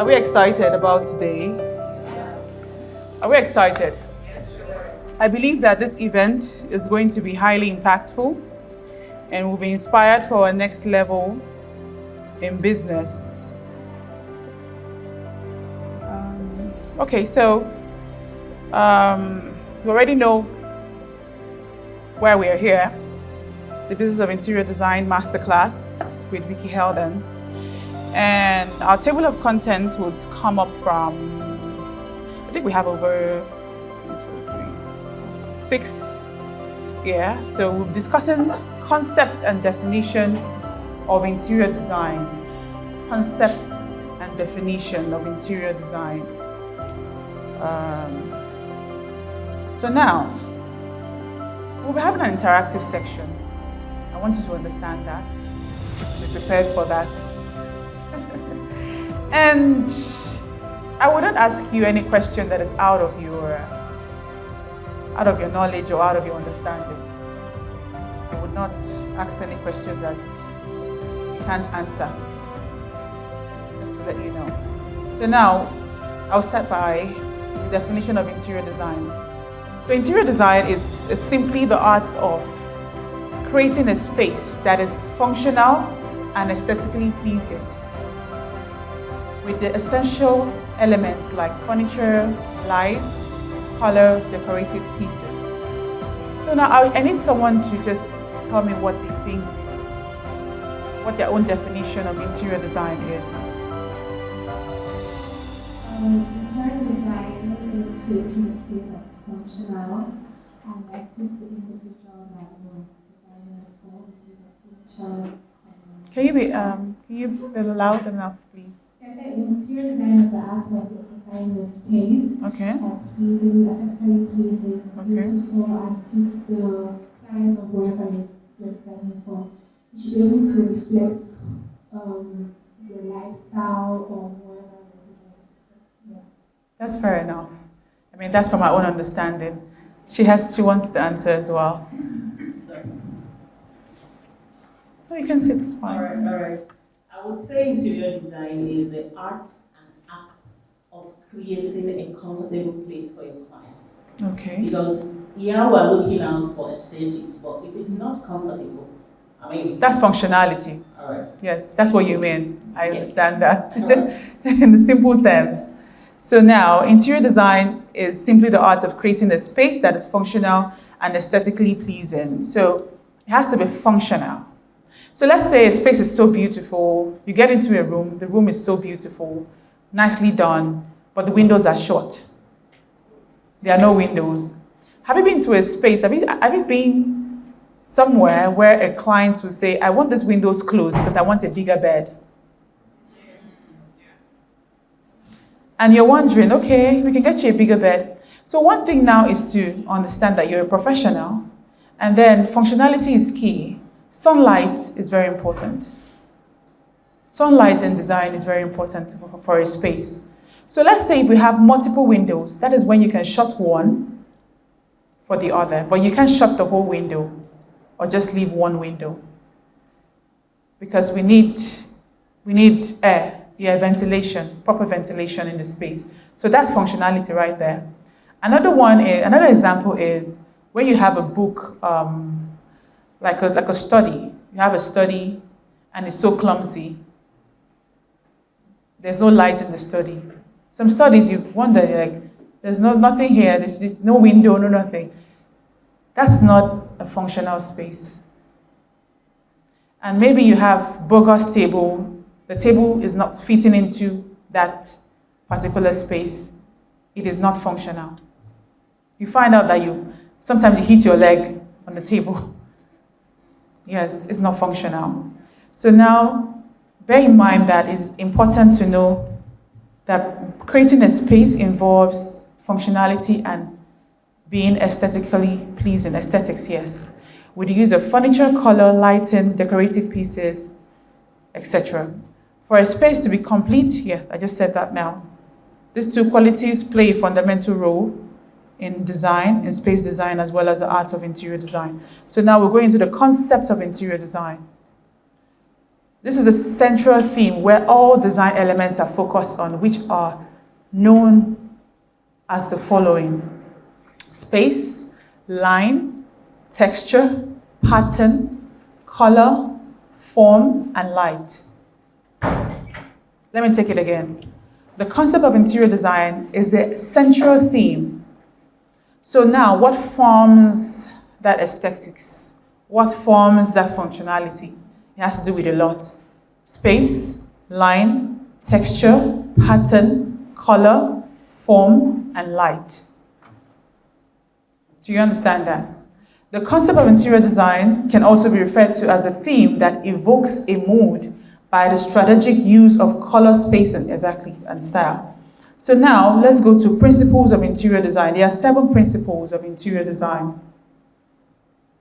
Are we excited about today? Are we excited? I believe that this event is going to be highly impactful and will be inspired for our next level in business. Okay, so you already know where we are here. The Business of Interior Design Masterclass with Vickyheldan. And our table of content would come up from, I think we have over 6, yeah. So we'll be discussing concept and definition of interior design. Concept and definition of interior design. So now, we'll be having an interactive section. I want you to understand that. Be prepared for that. And I wouldn't ask you any question that is out of your knowledge or out of your understanding. I would not ask any question that you can't answer, just to let you know. So now, I'll start by the definition of interior design. So interior design is simply the art of creating a space that is functional and aesthetically pleasing, with the essential elements like furniture, light, color, decorative pieces. So now I need someone to just tell me what they think, what their own definition of interior design is. Interior design is creating a space that's functional and that suits the individual that you're designing it for, which is a furniture. Can you be loud enough, please? Interior design is the aspect of designing the space that's pleasing, aesthetically pleasing, beautiful, and suits the client or whoever you're designing for. You should be able to reflect your lifestyle or whatever you're designing for. Yeah. That's fair enough. I mean, that's from my own understanding. She wants to answer as well. Sorry. No, you can sit, it's fine. All right. I would say interior design is the art and act of creating a comfortable place for your client. Okay. Because we're looking out for aesthetics, but if it's not comfortable, that's functionality. All right. Yes, that's what you mean. I understand that. Right. In the simple terms. So now, interior design is simply the art of creating a space that is functional and aesthetically pleasing. So it has to be functional. So let's say a space is so beautiful, you get into a room, the room is so beautiful, nicely done, but the windows are short. There are no windows. Have you been to a space, have you been somewhere where a client will say, I want these windows closed because I want a bigger bed? And you're wondering, okay, we can get you a bigger bed. So one thing now is to understand that you're a professional, and then functionality is key. Sunlight is very important. Sunlight in design is very important for a space. So let's say if we have multiple windows, that is when you can shut one for the other, but you can't shut the whole window or just leave one window, because we need air, ventilation, proper ventilation in the space. So that's functionality right there. Another example is when you have a book, like a study. You have a study and it's so clumsy. There's no light in the study. Some studies you wonder, like, there's nothing here, there's no window, no nothing. That's not a functional space. And maybe you have bogus table, the table is not fitting into that particular space. It is not functional. You find out that sometimes you hit your leg on the table. Yes, it's not functional. So now, bear in mind that it's important to know that creating a space involves functionality and being aesthetically pleasing, aesthetics, yes, with the use of furniture, color, lighting, decorative pieces, etc. For a space to be complete, yeah, I just said that now. These two qualities play a fundamental role in design, in space design, as well as the art of interior design. So now we're going into the concept of interior design. This is a central theme where all design elements are focused on, which are known as the following: space, line, texture, pattern, color, form, and light. Let me take it again. The concept of interior design is the central theme. So now, what forms that aesthetics? What forms that functionality? It has to do with a lot. Space, line, texture, pattern, color, form, and light. Do you understand that? The concept of interior design can also be referred to as a theme that evokes a mood by the strategic use of color, space, and style. So now, let's go to principles of interior design. There are 7 principles of interior design.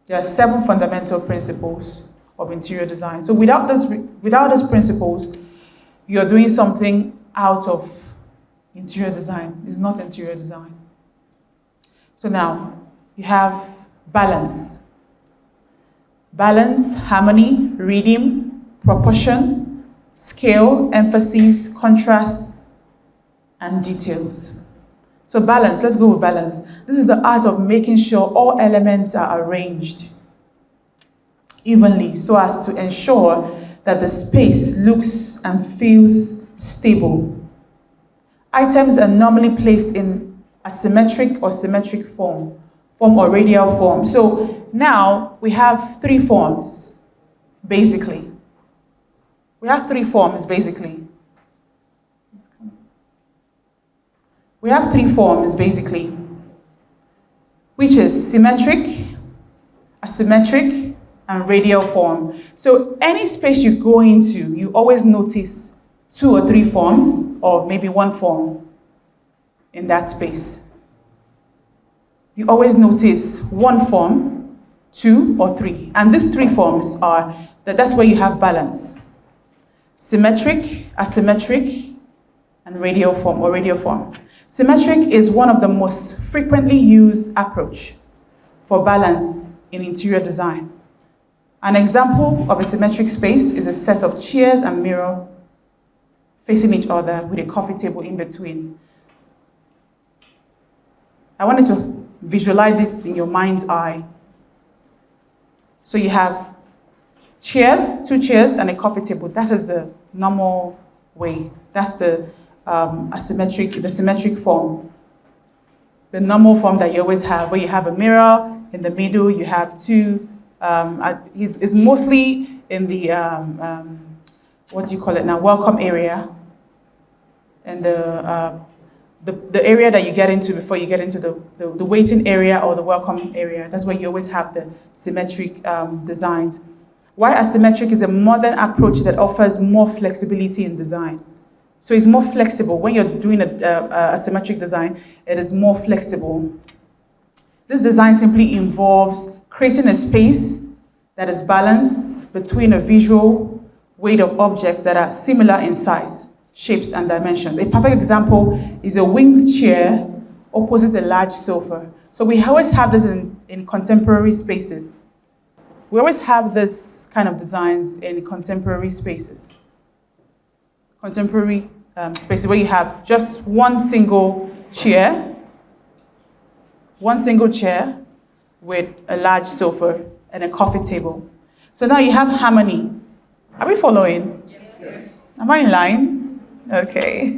There are 7 fundamental principles of interior design. So without these principles, you're doing something out of interior design. It's not interior design. So now, you have balance. Balance, harmony, rhythm, proportion, scale, emphasis, contrast, and details. So balance, let's go with balance. This is the art of making sure all elements are arranged evenly so as to ensure that the space looks and feels stable. Items are normally placed in asymmetric or symmetric form or radial form. So now we have 3 forms, basically. We have 3 forms, basically. We have 3 forms, basically, which is symmetric, asymmetric, and radial form. So any space you go into, you always notice 2 or 3 forms, or maybe 1 form in that space. You always notice 1 form, 2 or 3. And these 3 forms are, that's where you have balance. Symmetric, asymmetric, and radial form or radial form. Symmetric is one of the most frequently used approach for balance in interior design. An example of a symmetric space is a set of chairs and mirror facing each other with a coffee table in between. I wanted to visualize this in your mind's eye. So you have chairs, 2 chairs, and a coffee table. That is the normal way. That's the symmetric form. The normal form that you always have, where you have a mirror in the middle, you have 2. It's mostly in the, what do you call it now, welcome area. And the area that you get into before you get into the waiting area or the welcome area. That's where you always have the symmetric designs. Why asymmetric is a modern approach that offers more flexibility in design. So it's more flexible. When you're doing a symmetric design, it is more flexible. This design simply involves creating a space that is balanced between a visual weight of objects that are similar in size, shapes, and dimensions. A perfect example is a winged chair opposite a large sofa. So we always have this in contemporary spaces. We always have this kind of designs in contemporary spaces. Contemporary spaces where you have just one single chair with a large sofa and a coffee table. So now you have harmony. Are we following? Yes. Am I in line? Okay.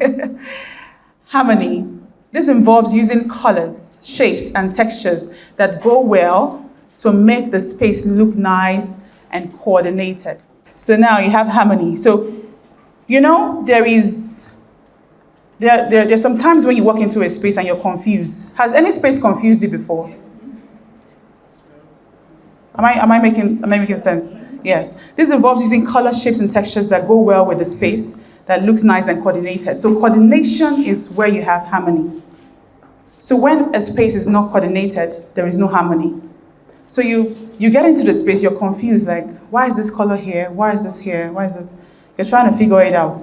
Harmony. This involves using colors, shapes, and textures that go well to make the space look nice and coordinated. So now you have harmony. So, you know, there's some times when you walk into a space and you're confused. Has any space confused you before? Am I making sense? Yes. This involves using color, shapes, and textures that go well with the space, that looks nice and coordinated. So coordination is where you have harmony. So when a space is not coordinated, there is no harmony. So you get into the space, you're confused, like, why is this color here? Why is this here? Why is this? You're trying to figure it out.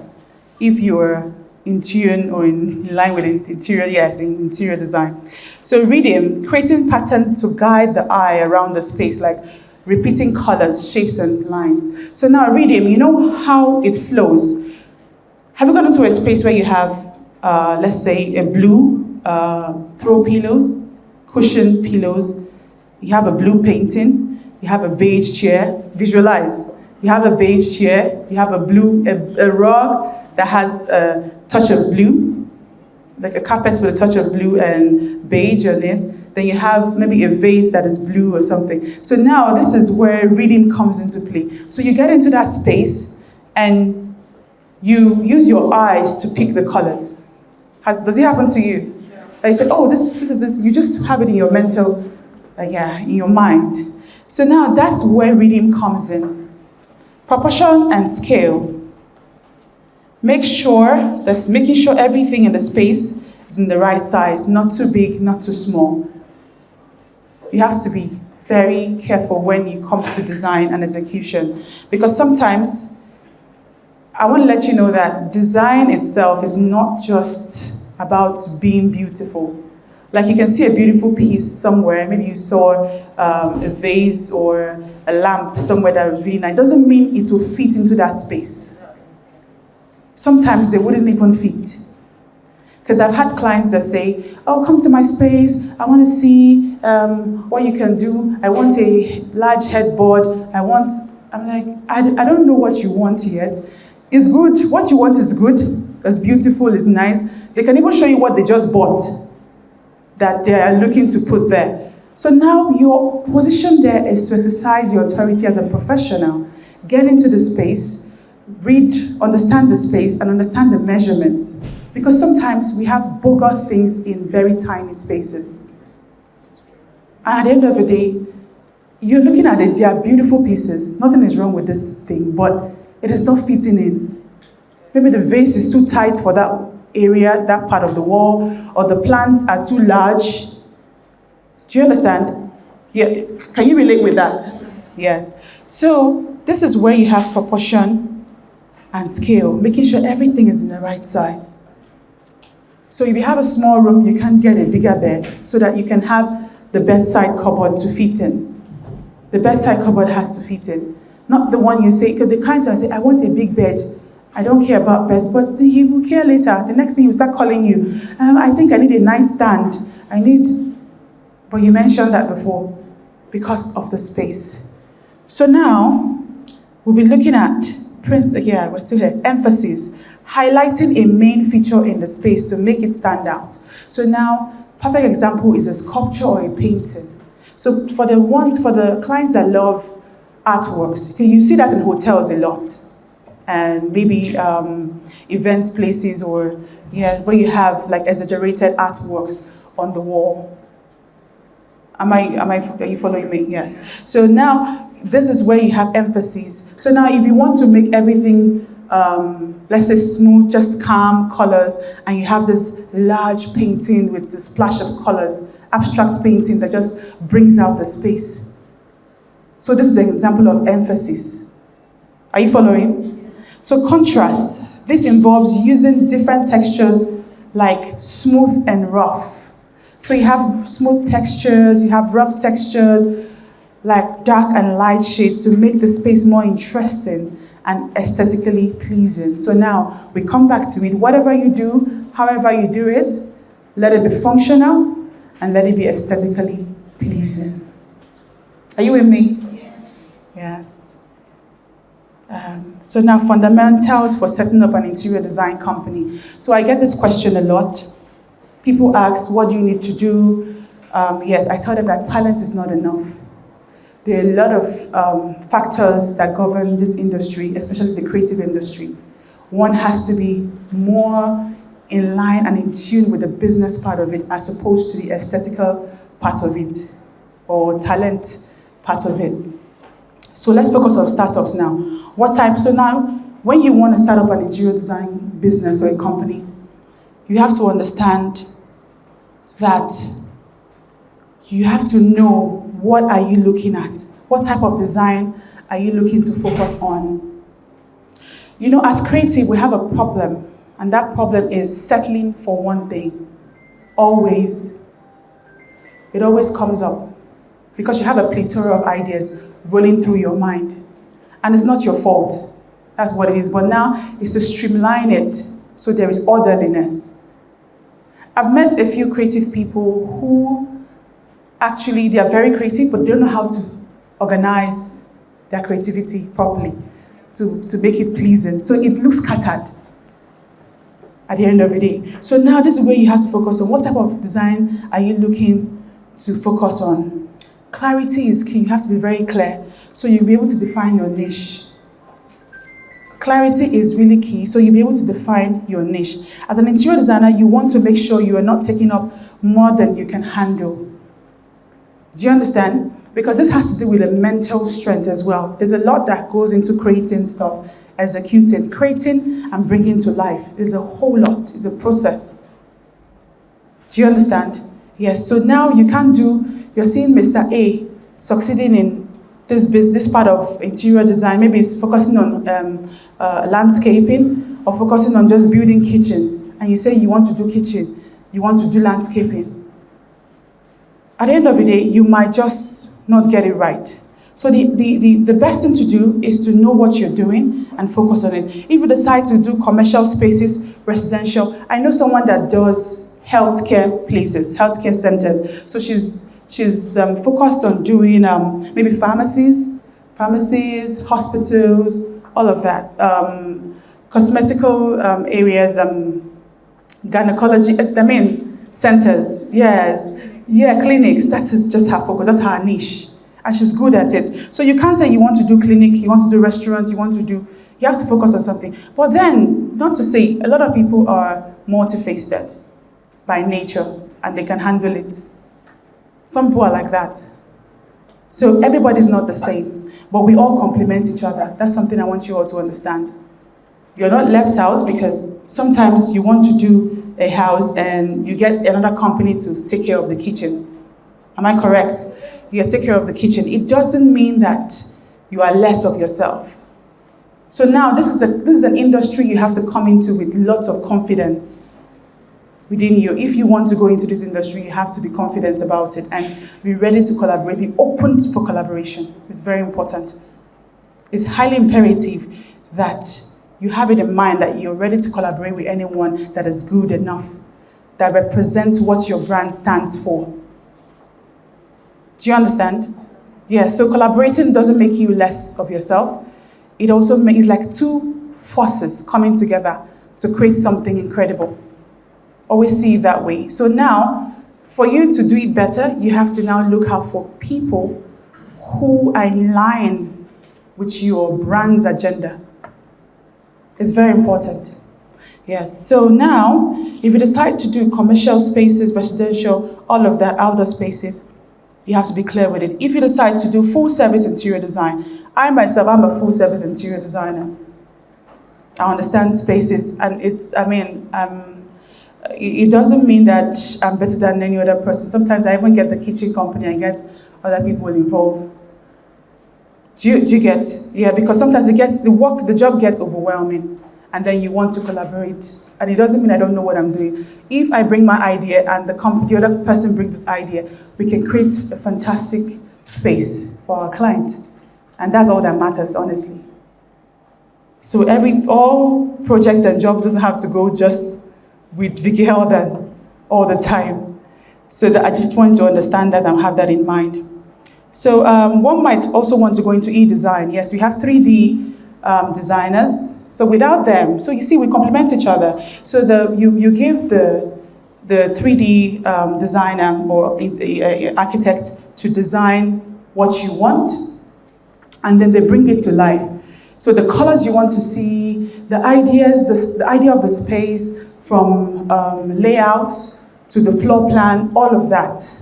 If you're in tune or in line with interior, yes, in interior design. So rhythm, creating patterns to guide the eye around the space, like repeating colors, shapes, and lines. So now rhythm, you know how it flows. Have you gone into a space where you have, let's say, a blue throw pillows, cushion pillows, you have a blue painting, you have a beige chair, visualize. You have a beige chair, you have a rug that has a touch of blue, like a carpet with a touch of blue and beige on it. Then you have maybe a vase that is blue or something. So now this is where reading comes into play. So you get into that space and you use your eyes to pick the colors. Does it happen to you? Like you say, oh, this is this. You just have it in your mental, in your mind. So now that's where reading comes in. Proportion and scale. Making sure everything in the space is in the right size, not too big, not too small. You have to be very careful when it comes to design and execution, because sometimes I want to let you know that design itself is not just about being beautiful. Like you can see a beautiful piece somewhere, maybe you saw a vase or a lamp somewhere that was really nice. It doesn't mean it will fit into that space. Sometimes they wouldn't even fit. Because I've had clients that say, oh, come to my space, I want to see what you can do. I want a large headboard. I'm like, I don't know what you want yet. It's good, what you want is good, it's beautiful, it's nice. They can even show you what they just bought that they are looking to put there. So now your position there is to exercise your authority as a professional. Get into the space, read, understand the space, and understand the measurements. Because sometimes we have bogus things in very tiny spaces. And at the end of the day, you're looking at it, they are beautiful pieces. Nothing is wrong with this thing, but it is not fitting in. Maybe the vase is too tight for that area, that part of the wall, or the plants are too large. Do you understand? Yeah. Can you relate with that? Yes. So this is where you have proportion and scale, making sure everything is in the right size. So if you have a small room, you can get a bigger bed so that you can have the bedside cupboard to fit in. The bedside cupboard has to fit in. Not the one you say, because the clients say, I want a big bed. I don't care about beds, but he will care later. The next thing he will start calling you. I think I need a nightstand. But you mentioned that before because of the space. So now we'll be looking at we're still here, emphasis, highlighting a main feature in the space to make it stand out. So now, perfect example is a sculpture or a painting. So for the clients that love artworks, you see that in hotels a lot. And maybe event places or where you have like exaggerated artworks on the wall. Are you following me? Yes. So now this is where you have emphasis. So now if you want to make everything let's say smooth, just calm colors, and you have this large painting with this splash of colors, abstract painting that just brings out the space. So this is an example of emphasis. Are you following? So contrast, this involves using different textures like smooth and rough. So you have smooth textures, you have rough textures, like dark and light shades to make the space more interesting and aesthetically pleasing. So now we come back to it. Whatever you do, however you do it, let it be functional and let it be aesthetically pleasing. Are you with me? Yes. So now fundamentals for setting up an interior design company. So I get this question a lot. People ask, what do you need to do? Yes, I tell them that talent is not enough. There are a lot of factors that govern this industry, especially the creative industry. One has to be more in line and in tune with the business part of it as opposed to the aesthetical part of it or talent part of it. So let's focus on startups now. So now, when you want to start up an interior design business or a company, you have to understand that you have to know what are you looking at? What type of design are you looking to focus on? You know, as creative, we have a problem, and that problem is settling for one thing. Always. It always comes up because you have a plethora of ideas. rolling through your mind. And it's not your fault. That's what it is. But now it's to streamline it so there is orderliness. I've met a few creative people who actually, they are very creative, but they don't know how to organize their creativity properly to make it pleasing. So it looks scattered at the end of the day. So now this is where you have to focus on. What type of design are you looking to focus on? Clarity is key. You have to be very clear so you'll be able to define your niche. Clarity is really key, so you'll be able to define your niche. As an interior designer, you want to make sure you are not taking up more than you can handle. Do you understand? Because this has to do with a mental strength as well. There's a lot that goes into creating stuff, executing, creating and bringing to life. There's a whole lot. It's a process. Do you understand? Yes, so now you can't do, you're seeing Mr. A succeeding in this part of interior design. Maybe it's focusing on landscaping or focusing on just building kitchens. And you say you want to do kitchen, you want to do landscaping. At the end of the day, you might just not get it right. So the best thing to do is to know what you're doing and focus on it. If you decide to do commercial spaces, residential, I know someone that does healthcare places, healthcare centers. So she's focused on doing maybe pharmacies, hospitals, all of that. Cosmetical areas, gynecology, centers, yes. Yeah, clinics, that is just her focus, that's her niche. And she's good at it. So you can't say you want to do clinic, you want to do restaurants, you have to focus on something. But then, not to say, a lot of people are multifaceted by nature and they can handle it. Some people are like that. So everybody's not the same, but we all complement each other. That's something I want you all to understand. You're not left out because sometimes you want to do a house and you get another company to take care of the kitchen. Am I correct? You take care of the kitchen. It doesn't mean that you are less of yourself. So now this is an industry you have to come into with lots of confidence within you. If you want to go into this industry, you have to be confident about it and be ready to collaborate, be open for collaboration. It's very important. It's highly imperative that you have it in mind that you're ready to collaborate with anyone that is good enough, that represents what your brand stands for. Do you understand? Yes, so collaborating doesn't make you less of yourself. It also makes like two forces coming together to create something incredible. Always see it that way. So now, for you to do it better, you have to now look out for people who are in line with your brand's agenda. It's very important. Yes, so now, if you decide to do commercial spaces, residential, all of that, outdoor spaces, you have to be clear with it. If you decide to do full service interior design, I'm a full service interior designer. I understand spaces, and it doesn't mean that I'm better than any other person. Sometimes I even get the kitchen company and get other people involved. Do you get? Yeah, because sometimes the job gets overwhelming, and then you want to collaborate. And it doesn't mean I don't know what I'm doing. If I bring my idea and the other person brings his idea, we can create a fantastic space for our client. And that's all that matters, honestly. So all projects and jobs doesn't have to go just with Vickyheldan all the time. So that I just want to understand that and have that in mind. So one might also want to go into e-design. Yes, we have 3D designers. So without them, so you see, we complement each other. So you give the 3D designer or architect to design what you want, and then they bring it to life. So the colors you want to see, the ideas, the idea of the space, from layouts to the floor plan, all of that,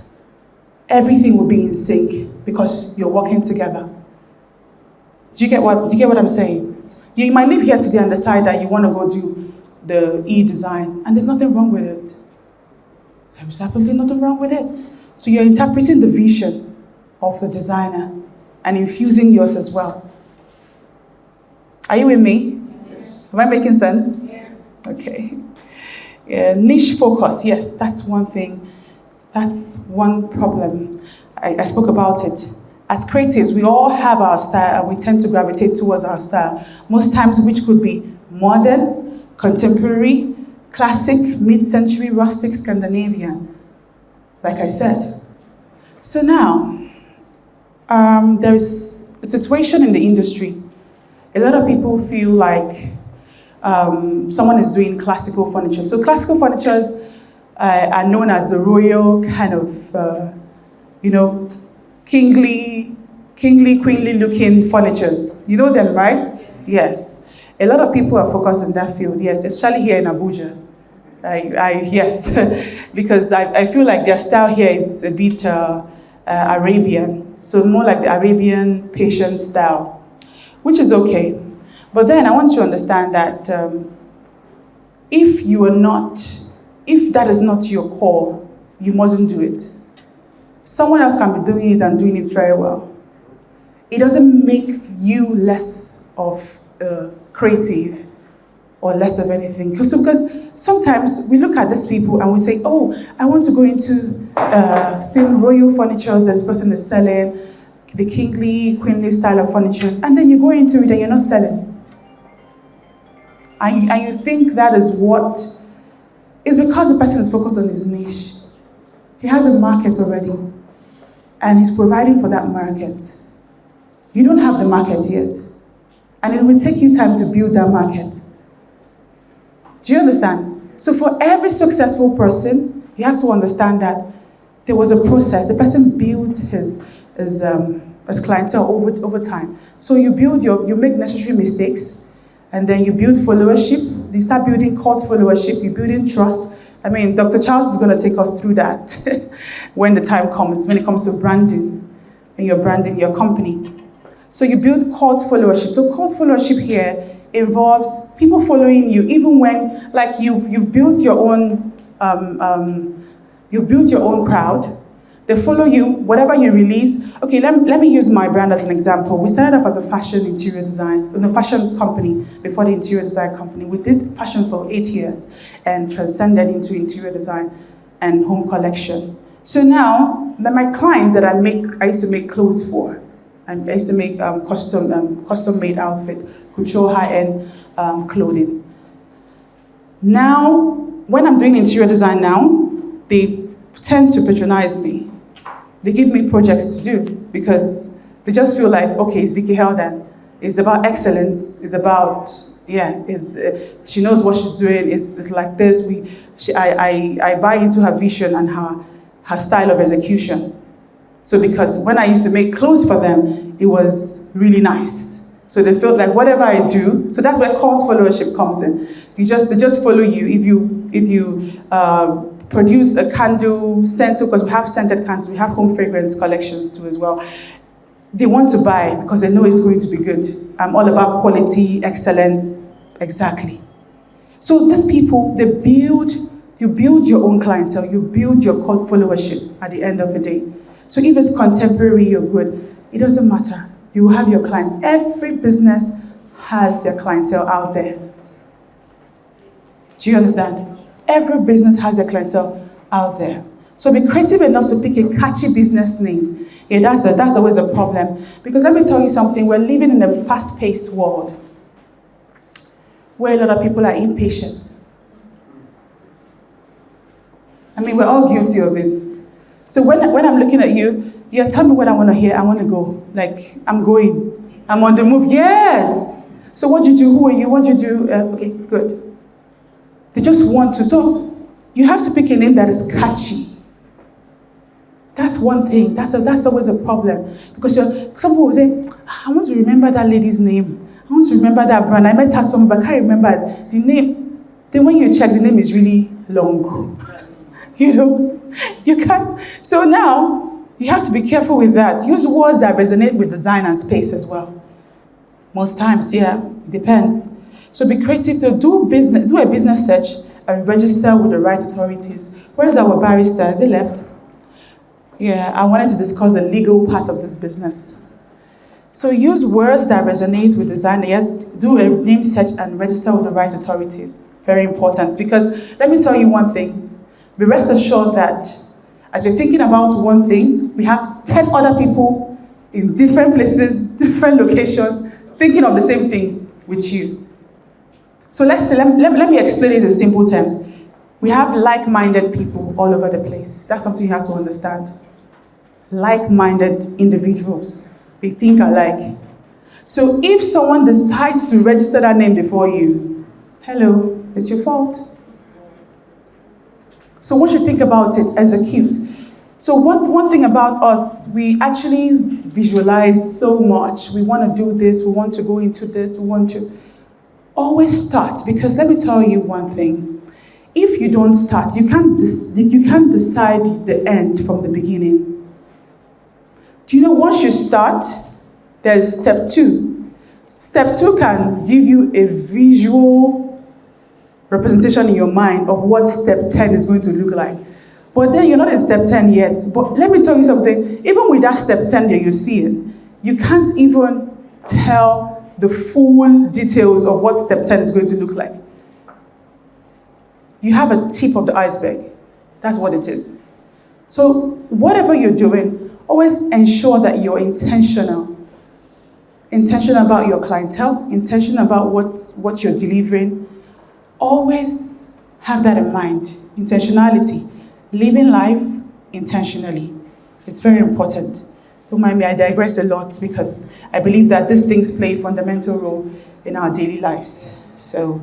everything will be in sync because you're working together. Do you get what I'm saying? You might live here today and decide that you want to go do the e-design, and there's nothing wrong with it. There's absolutely nothing wrong with it. So you're interpreting the vision of the designer and infusing yours as well. Are you with me? Yes. Am I making sense? Yes. Okay. Yeah, niche focus, yes, that's one thing. That's one problem. I spoke about it. as creatives, we all have our style and we tend to gravitate towards our style. Most times, which could be modern, contemporary, classic, mid-century, rustic, Scandinavian, like I said. So now, there is a situation in the industry. A lot of people feel like someone is doing classical furniture. So classical furnitures are known as the royal kind of, kingly, queenly looking furnitures. You know them, right? Yes. A lot of people are focused on that field, yes, especially here in Abuja. Yes, because I feel like their style here is a bit Arabian, so more like the Arabian Persian style, which is okay. But then I want you to understand that if that is not your core, you mustn't do it. Someone else can be doing it and doing it very well. It doesn't make you less of creative or less of anything. Because sometimes we look at these people and we say, oh, I want to go into same royal furniture this person is selling, the kingly, queenly style of furniture, and then you go into it and you're not selling. And you think that is what, it's because the person is focused on his niche. He has a market already, and he's providing for that market. You don't have the market yet, and it will take you time to build that market. Do you understand? So for every successful person, you have to understand that there was a process. The person built his clientele over time. So you make necessary mistakes, and then you build followership. You start building cult followership. You building trust. I mean, Dr. Charles is going to take us through that when the time comes, when it comes to branding, and you're branding your company. So you build cult followership. So cult followership here involves people following you, even when, like, you've built your own crowd. They follow you, whatever you release. Okay, let me use my brand as an example. We started up as a fashion interior design, a fashion company before the interior design company. We did fashion for 8 years and transcended into interior design and home collection. So now, my clients that I used to make clothes for, and I used to make custom-made outfit, couture, high-end clothing. Now, when I'm doing interior design now, they tend to patronize me. They give me projects to do because they just feel like, okay, it's Vickyheldan. It's about excellence. It's about, she knows what she's doing. It's like this. I buy into her vision and her style of execution. So because when I used to make clothes for them, it was really nice. So they felt like whatever I do, so that's where cult followership comes in. They just follow you. If you produce a candle scent, because we have scented candles, we have home fragrance collections too as well. They want to buy because they know it's going to be good. I'm all about quality, excellence, exactly. So these people, you build your own clientele, you build your cult followership at the end of the day. So if it's contemporary or good, it doesn't matter. You have your clients. Every business has their clientele out there. Do you understand? Every business has a clientele out there. So be creative enough to pick a catchy business name. Yeah, that's always a problem. Because let me tell you something, we're living in a fast-paced world where a lot of people are impatient. I mean, we're all guilty of it. So when I'm looking at you, tell me what I want to hear, I want to go. Like, I'm going. I'm on the move. Yes. So what do you do? Who are you? What do you do? Okay, good. They just want to. So you have to pick a name that is catchy. That's one thing. That's always a problem. Because some people will say, I want to remember that lady's name. I want to remember that brand. I might have some, but I can't remember the name. Then when you check, the name is really long. You can't. So now, you have to be careful with that. Use words that resonate with design and space as well. Most times, it depends. So be creative to do a business search and register with the right authorities. Where's our barrister? Has he left? Yeah, I wanted to discuss the legal part of this business. So use words that resonate with design, yet do a name search and register with the right authorities. Very important, because let me tell you one thing. Be rest assured that as you're thinking about one thing, we have 10 other people in different places, different locations, thinking of the same thing with you. So let me explain it in simple terms. We have like-minded people all over the place. That's something you have to understand. Like-minded individuals. They think alike. So if someone decides to register that name before you, hello, it's your fault. So once you think about it, execute. So one thing about us, we actually visualize so much. We want to do this, we want to go into this, we want to always start. Because let me tell you one thing. If you don't start, you can't decide the end from the beginning. Do you know once you start, there's step 2. Step 2 can give you a visual representation in your mind of what step 10 is going to look like. But then you're not in step 10 yet. But let me tell you something. Even with that step 10 that you're seeing, you can't even tell the full details of what step 10 is going to look like. You have a tip of the iceberg. That's what it is. So whatever you're doing, always ensure that you're intentional. Intentional about your clientele, intentional about what you're delivering. Always have that in mind. Intentionality. Living life intentionally. It's very important. Don't mind me, I digress a lot because I believe that these things play a fundamental role in our daily lives. So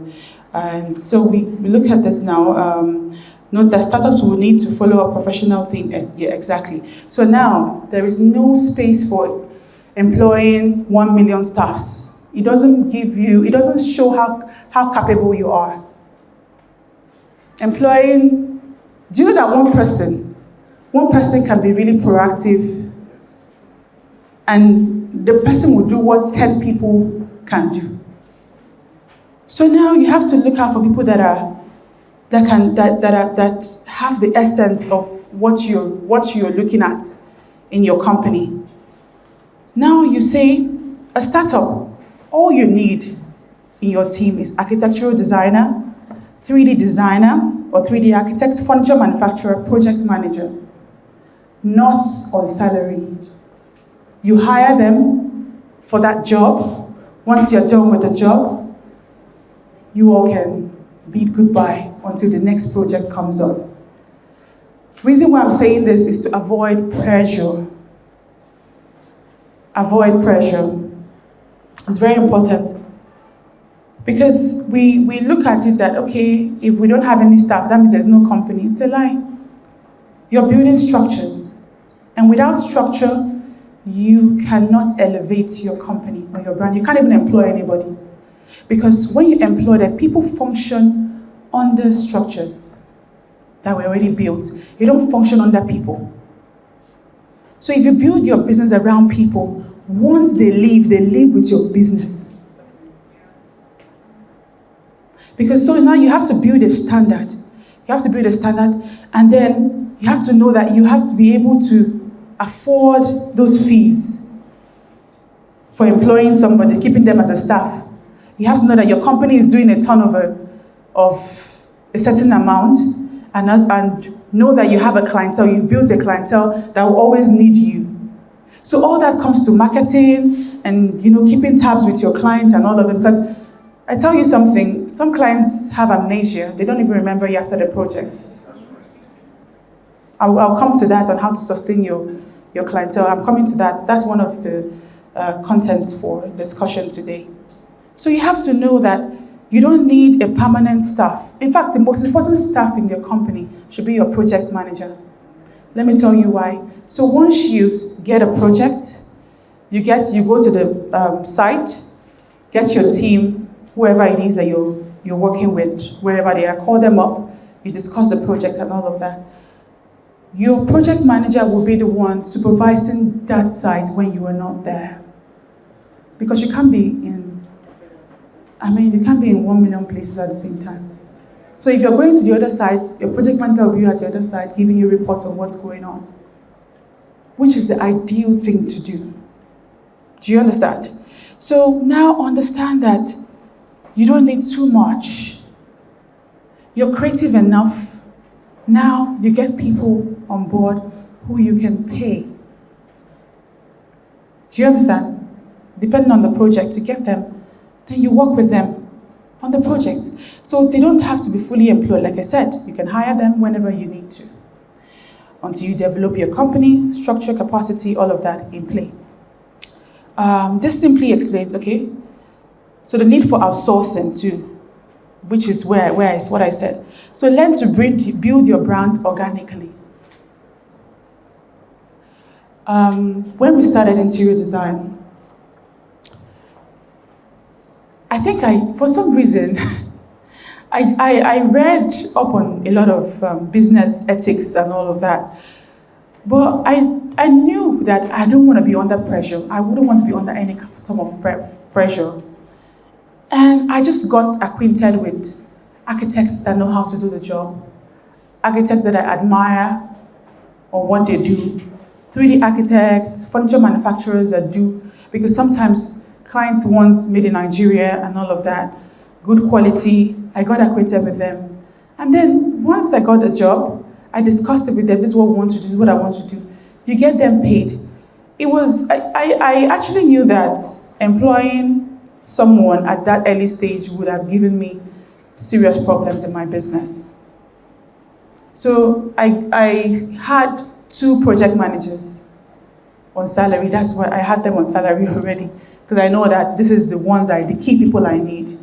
we look at this now. Note that startups will need to follow a professional thing. Yeah, exactly. So now, there is no space for employing 1 million staffs. It doesn't show how capable you are. Do you know that one person can be really proactive and the person will do what 10 people can do. So now you have to look out for people that have the essence of what you're looking at in your company. Now you say, a startup, all you need in your team is architectural designer, 3D designer or 3D architect, furniture manufacturer, project manager, not on salary. You hire them for that job. Once you're done with the job, you all can bid goodbye until the next project comes up. Reason why I'm saying this is to avoid pressure. Avoid pressure. It's very important. Because we look at it that, okay, if we don't have any staff, that means there's no company. It's a lie. You're building structures. And without structure, you cannot elevate your company or your brand. You can't even employ anybody. Because when you employ them, people function under structures that were already built. You don't function under people. So if you build your business around people, once they live with your business. Because so now you have to build a standard. You have to build a standard, and then you have to know that you have to be able to afford those fees for employing somebody, keeping them as a staff. You have to know that your company is doing a turnover of a certain amount, and know that you have a clientele, you built a clientele that will always need you. So all that comes to marketing and keeping tabs with your clients and all of it. Because I tell you something, some clients have amnesia. They don't even remember you after the project. I'll come to that on how to sustain your clientele. I'm coming to that. That's one of the contents for discussion today. So you have to know that you don't need a permanent staff. In fact, the most important staff in your company should be your project manager. Let me tell you why. So once you get a project, you go to the site, get your team, whoever it is that you're working with, wherever they are, call them up, you discuss the project and all of that. Your project manager will be the one supervising that site when you are not there. Because you can't be in 1 million places at the same time. So if you're going to the other side, your project manager will be at the other side giving you reports on what's going on, which is the ideal thing to do. Do you understand? So now understand that you don't need too much. You're creative enough. Now you get people on board who you can pay. Do you understand? Depending on the project, to get them, then you work with them on the project. So they don't have to be fully employed. Like I said, you can hire them whenever you need to, until you develop your company, structure, capacity, all of that in play. This simply explains, okay, so the need for outsourcing too, which is where is what I said. So learn to build your brand organically. When we started interior design, I think for some reason, I read up on a lot of business ethics and all of that. But I knew that I don't want to be under pressure. I wouldn't want to be under any form of pressure. And I just got acquainted with architects that know how to do the job, architects that I admire or what they do, 3D architects, furniture manufacturers that do, because sometimes clients want made in Nigeria and all of that, good quality. I got acquainted with them. And then once I got a job, I discussed it with them. This is what we want to do, this is what I want to do. You get them paid. I actually knew that employing someone at that early stage would have given me serious problems in my business. So I had 2 project managers on salary. That's why I had them on salary already, because I know that this is the key people I need.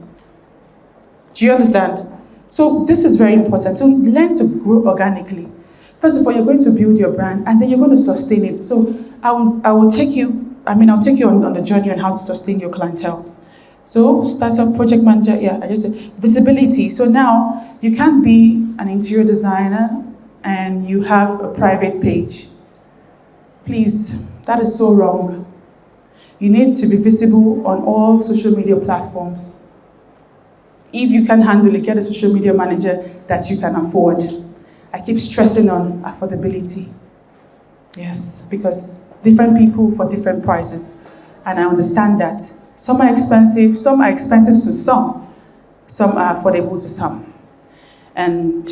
Do you understand? So this is very important. So learn to grow organically. First of all, you're going to build your brand, and then you're going to sustain it. So I'll take you on the journey on how to sustain your clientele. So startup, project manager, I just said visibility. So now you can't be an interior designer and you have a private page. Please, that is so wrong. You need to be visible on all social media platforms. If you can handle it, get a social media manager that you can afford. I keep stressing on affordability. Yes, because different people for different prices. And I understand that. Some are expensive to some are affordable to some. And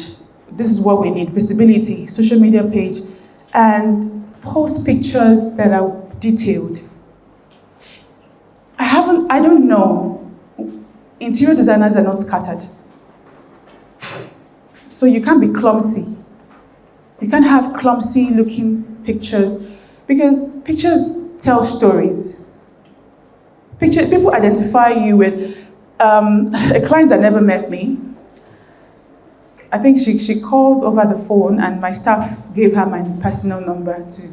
this is what we need: visibility, social media page, and post pictures that are detailed. I don't know. Interior designers are not scattered. So you can't be clumsy. You can't have clumsy looking pictures, because pictures tell stories. People identify you with, a client that never met me. I think she called over the phone and my staff gave her my personal number to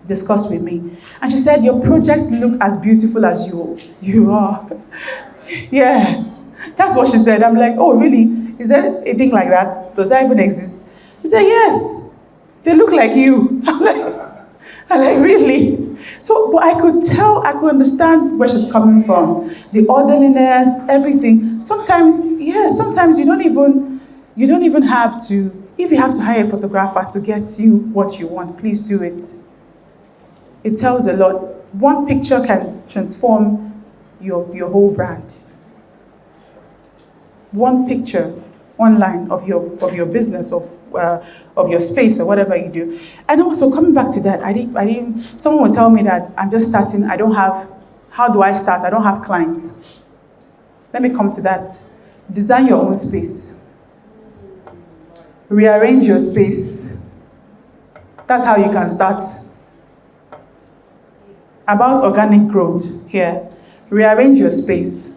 discuss with me. And she said, your projects look as beautiful as you are. Yes, that's what she said. I'm like, oh really? Is there a thing like that? Does that even exist? She said, yes, they look like you. I'm like, really? So, but I could understand where she's coming from. The orderliness, everything. Sometimes you don't even have to, if you have to hire a photographer to get you what you want, please do it. It tells a lot. One picture can transform your whole brand. One picture, one line of your business, of your space or whatever you do. And also coming back to that, someone will tell me that I'm just starting, how do I start? I don't have clients. Let me come to that. Design your own space. Rearrange your space. That's how you can start. About organic growth here. Rearrange your space.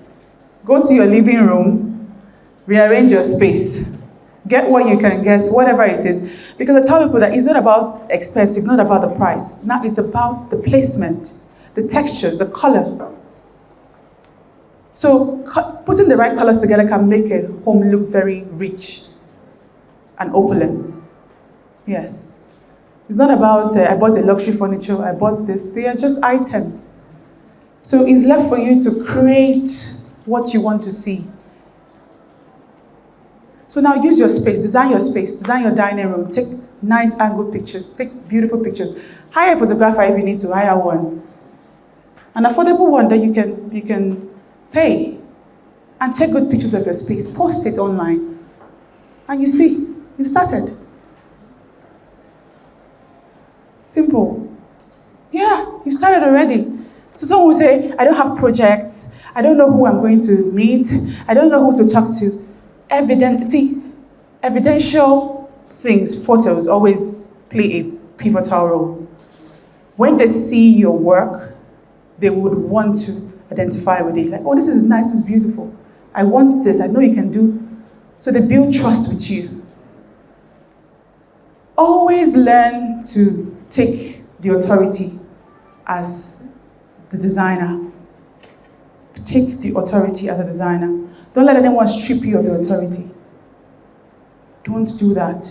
Go to your living room, rearrange your space. Get what you can get, whatever it is. Because I tell people that it's not about expensive, not about the price. Now it's about the placement, the textures, the color. So putting the right colors together can make a home look very rich and opulent. Yes. It's not about, I bought a luxury furniture, I bought this. They are just items. So it's left for you to create what you want to see. So now use your space, design your dining room, take nice angled pictures, take beautiful pictures. Hire a photographer if you need to, hire one. An affordable one that you can pay. And take good pictures of your space, post it online. And you see, you've started. Simple. Yeah. Yeah, you started already. So someone will say, I don't have projects. I don't know who I'm going to meet. I don't know who to talk to. Evidential things, photos always play a pivotal role. When they see your work, they would want to identify with it. Like, oh, this is nice, this is beautiful. I want this, I know you can do. So they build trust with you. Always learn to take the authority as the designer. Take the authority as a designer. Don't let anyone strip you of your authority. Don't do that.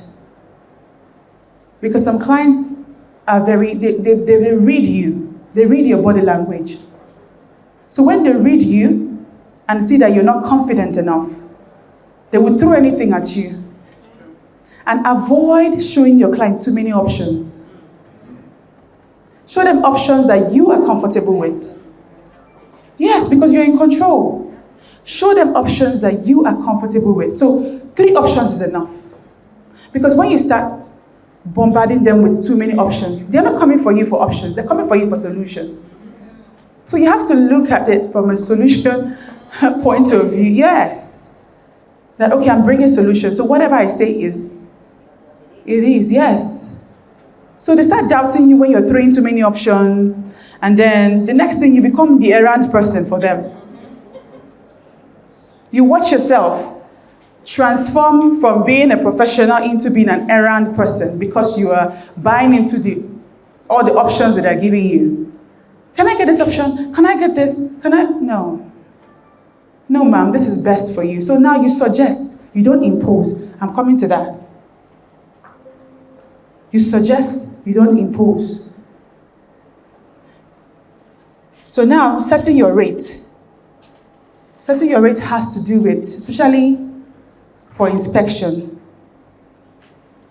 Because some clients are they read you. They read your body language. So when they read you and see that you're not confident enough, they will throw anything at you. And avoid showing your client too many options. Show them options that you are comfortable with. Yes, because you're in control. Show them options that you are comfortable with. So 3 options is enough. Because when you start bombarding them with too many options, they're not coming for you for options, they're coming for you for solutions. So you have to look at it from a solution point of view. Yes. That, okay, I'm bringing solutions. So whatever I say is, it is, yes. So they start doubting you when you're throwing too many options, and then the next thing you become the errand person for them. You watch yourself transform from being a professional into being an errand person because you are buying into all the options that they're giving you. Can I get this option? Can I get this? Can I? No. No, ma'am, this is best for you. So now you suggest, you don't impose. I'm coming to that. You suggest, you don't impose. So now, setting your rate. Setting your rate has to do with, especially for inspection.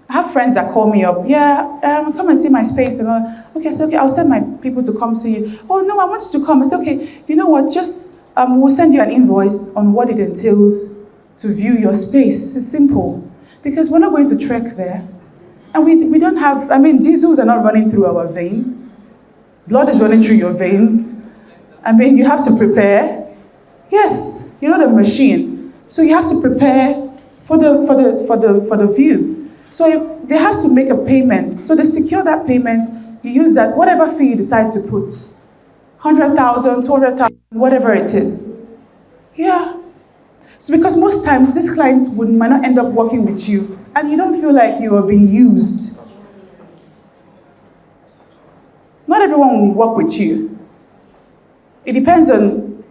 I have friends that call me up, come and see my space. And okay, so okay, I'll send my people to come see you. Oh no, I want you to come. It's okay, you know what, just, we'll send you an invoice on what it entails to view your space. It's simple, because we're not going to trek there. And we don't have, diesels are not running through our veins. Blood is running through your veins. You have to prepare. Yes, you're not a machine. So you have to prepare for the view. So they have to make a payment. So they secure that payment. You use that, whatever fee you decide to put. 100,000, 200,000, whatever it is. Yeah. So because most times these clients might not end up working with you, and you don't feel like you are being used. Not everyone will work with you. It depends on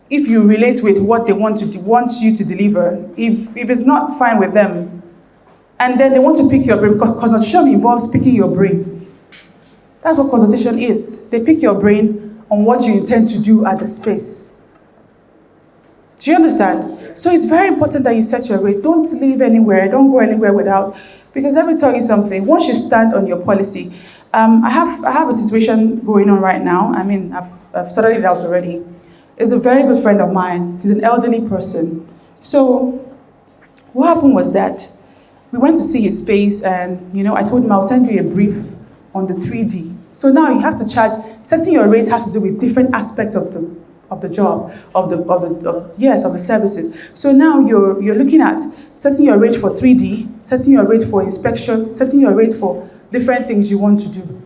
if you relate with what they want you to deliver. If it's not fine with them, and then they want to pick your brain, because consultation involves picking your brain. That's what consultation is. They pick your brain on what you intend to do at the space. Do you understand? So it's very important that you set your rate. Don't leave anywhere. Don't go anywhere without. Because let me tell you something. Once you stand on your policy, I have a situation going on right now. I've sorted it out already. It's a very good friend of mine. He's an elderly person. So what happened was that we went to see his space, and I told him I'll send you a brief on the 3D. So now you have to charge. Setting your rates has to do with different aspects of the job, of the services. So now you're looking at setting your rate for 3D, setting your rate for inspection, setting your rate for different things you want to do.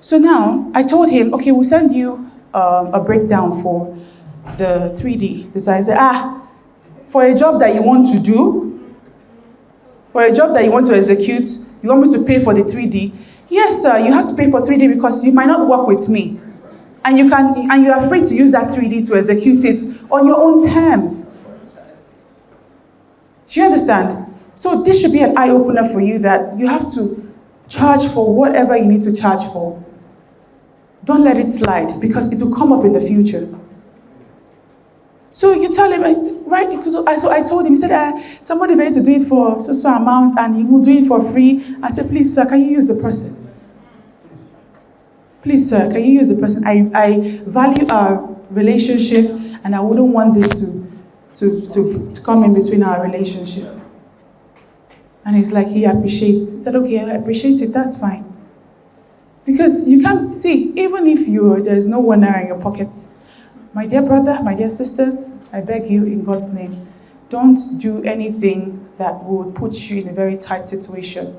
So now I told him, okay, we'll send you a breakdown for the 3D design. I said, for a job that you want to do, for a job that you want to execute, you want me to pay for the 3D? Yes, sir, you have to pay for 3D because you might not work with me. And you are free to use that 3D to execute it on your own terms. Do you understand? So this should be an eye-opener for you, that you have to charge for whatever you need to charge for. Don't let it slide, because it will come up in the future. So you tell him, right? So I told him, he said, somebody ready to do it for so amount, and he will do it for free. I said, please, sir, can you use the person? Please, sir, can you use the person? I value our relationship, and I wouldn't want this to come in between our relationship. And he's like, he appreciates. He said, okay, I appreciate it, that's fine. Because you can't, see, even if there's no 1 naira in your pockets, my dear brother, my dear sisters, I beg you in God's name, don't do anything that would put you in a very tight situation.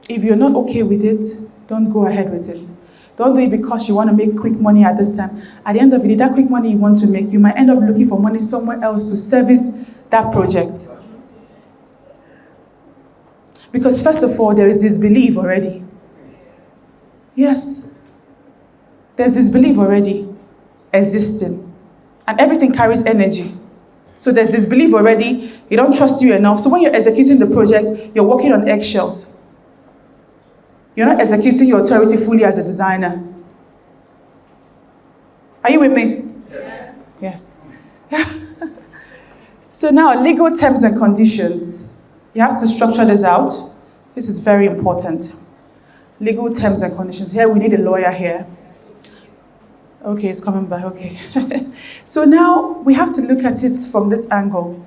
If you're not okay with it, don't go ahead with it. Don't do it because you want to make quick money at this time. At the end of the day, that quick money you want to make, you might end up looking for money somewhere else to service that project. Because first of all, there is disbelief already. Yes. There's disbelief already existing. And everything carries energy. So there's disbelief already. They don't trust you enough. So when you're executing the project, you're walking on eggshells. You're not executing your authority fully as a designer. Are you with me? Yes. Yes. So now, legal terms and conditions. You have to structure this out. This is very important. Legal terms and conditions. Here, we need a lawyer here. Okay, it's coming back, okay. So now, we have to look at it from this angle.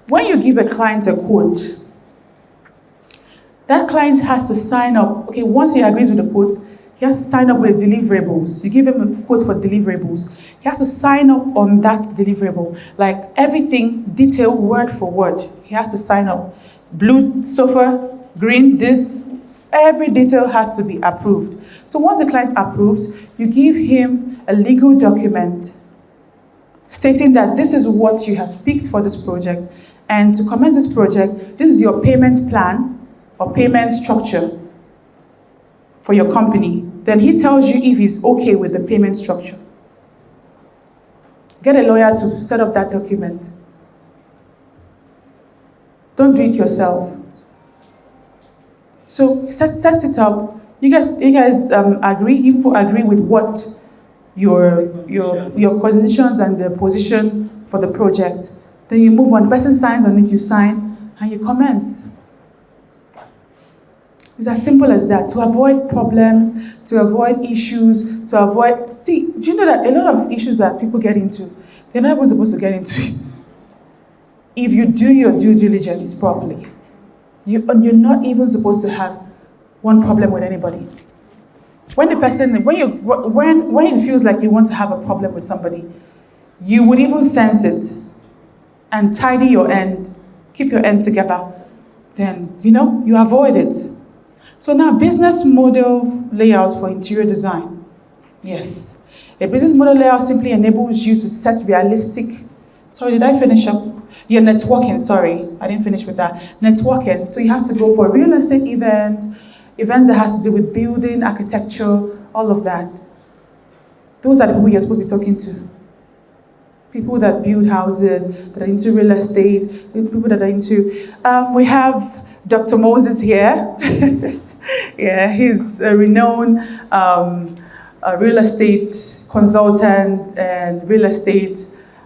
When you give a client a quote, that client has to sign up. Okay, once he agrees with the quote, he has to sign up with deliverables. You give him a quote for deliverables. He has to sign up on that deliverable. Like everything, detailed word for word. He has to sign up. Blue sofa, green this, every detail has to be approved. So once the client approves, you give him a legal document stating that this is what you have picked for this project. And to commence this project, this is your payment plan or payment structure for your company. Then he tells you if he's okay with the payment structure. Get a lawyer to set up that document. Don't do it yourself. So set it up. You guys agree. You people agree with what your positions and the position for the project. Then you move on. The person signs on it. You sign and you commence. It's as simple as that. To avoid problems, to avoid issues, to avoid... See, do you know that a lot of issues that people get into, they're not even supposed to get into it. If you do your due diligence properly, you're not even supposed to have one problem with anybody. When it feels like you want to have a problem with somebody, you would even sense it and tidy your end, keep your end together. Then, you avoid it. So now, business model layout for interior design. Yes. A business model layout simply enables you to set realistic... Sorry, did I finish up? Yeah, networking, sorry. I didn't finish with that. Networking. So you have to go for real estate events that has to do with building, architecture, all of that. Those are the people you're supposed to be talking to. People that build houses, that are into real estate, people that are into... we have Dr. Moses here. Yeah, he's a renowned real estate consultant and real estate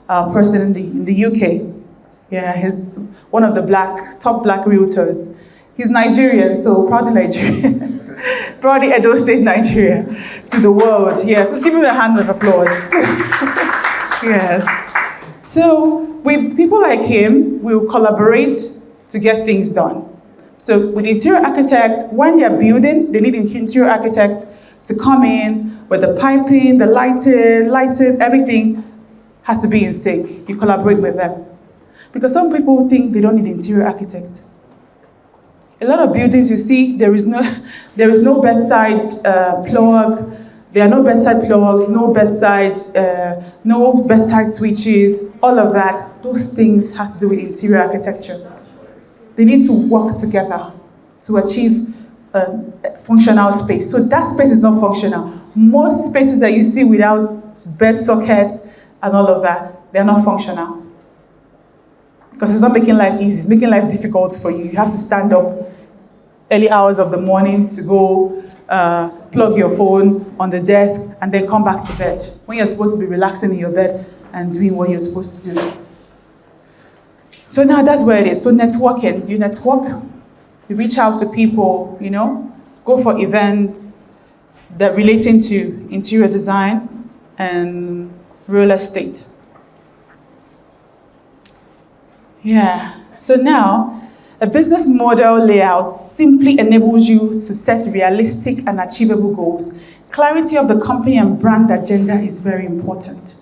person in the UK. Yeah, he's one of the top black realtors. He's Nigerian, so proudly Nigerian. Proudly Edo State, Nigeria, to the world. Yeah, let's give him a hand of applause. Yes. So with people like him, we'll collaborate to get things done. So with interior architects, when they're building, they need an interior architect to come in with the piping, the lighting, everything has to be in sync. You collaborate with them. Because some people think they don't need an interior architect. A lot of buildings you see, there is no bedside plug, there are no bedside plugs, no bedside switches, all of that. Those things has to do with interior architecture. They need to work together to achieve a functional space. So that space is not functional. Most spaces that you see without bed sockets and all of that, they're not functional. Because it's not making life easy, it's making life difficult for you. You have to stand up early hours of the morning to go plug your phone on the desk and then come back to bed when you're supposed to be relaxing in your bed and doing what you're supposed to do. So now that's where it is. So networking, you network, you reach out to people, go for events that relating to interior design and real estate. Yeah, so now A business model layout simply enables you to set realistic and achievable goals. Clarity of the company and brand agenda is very important.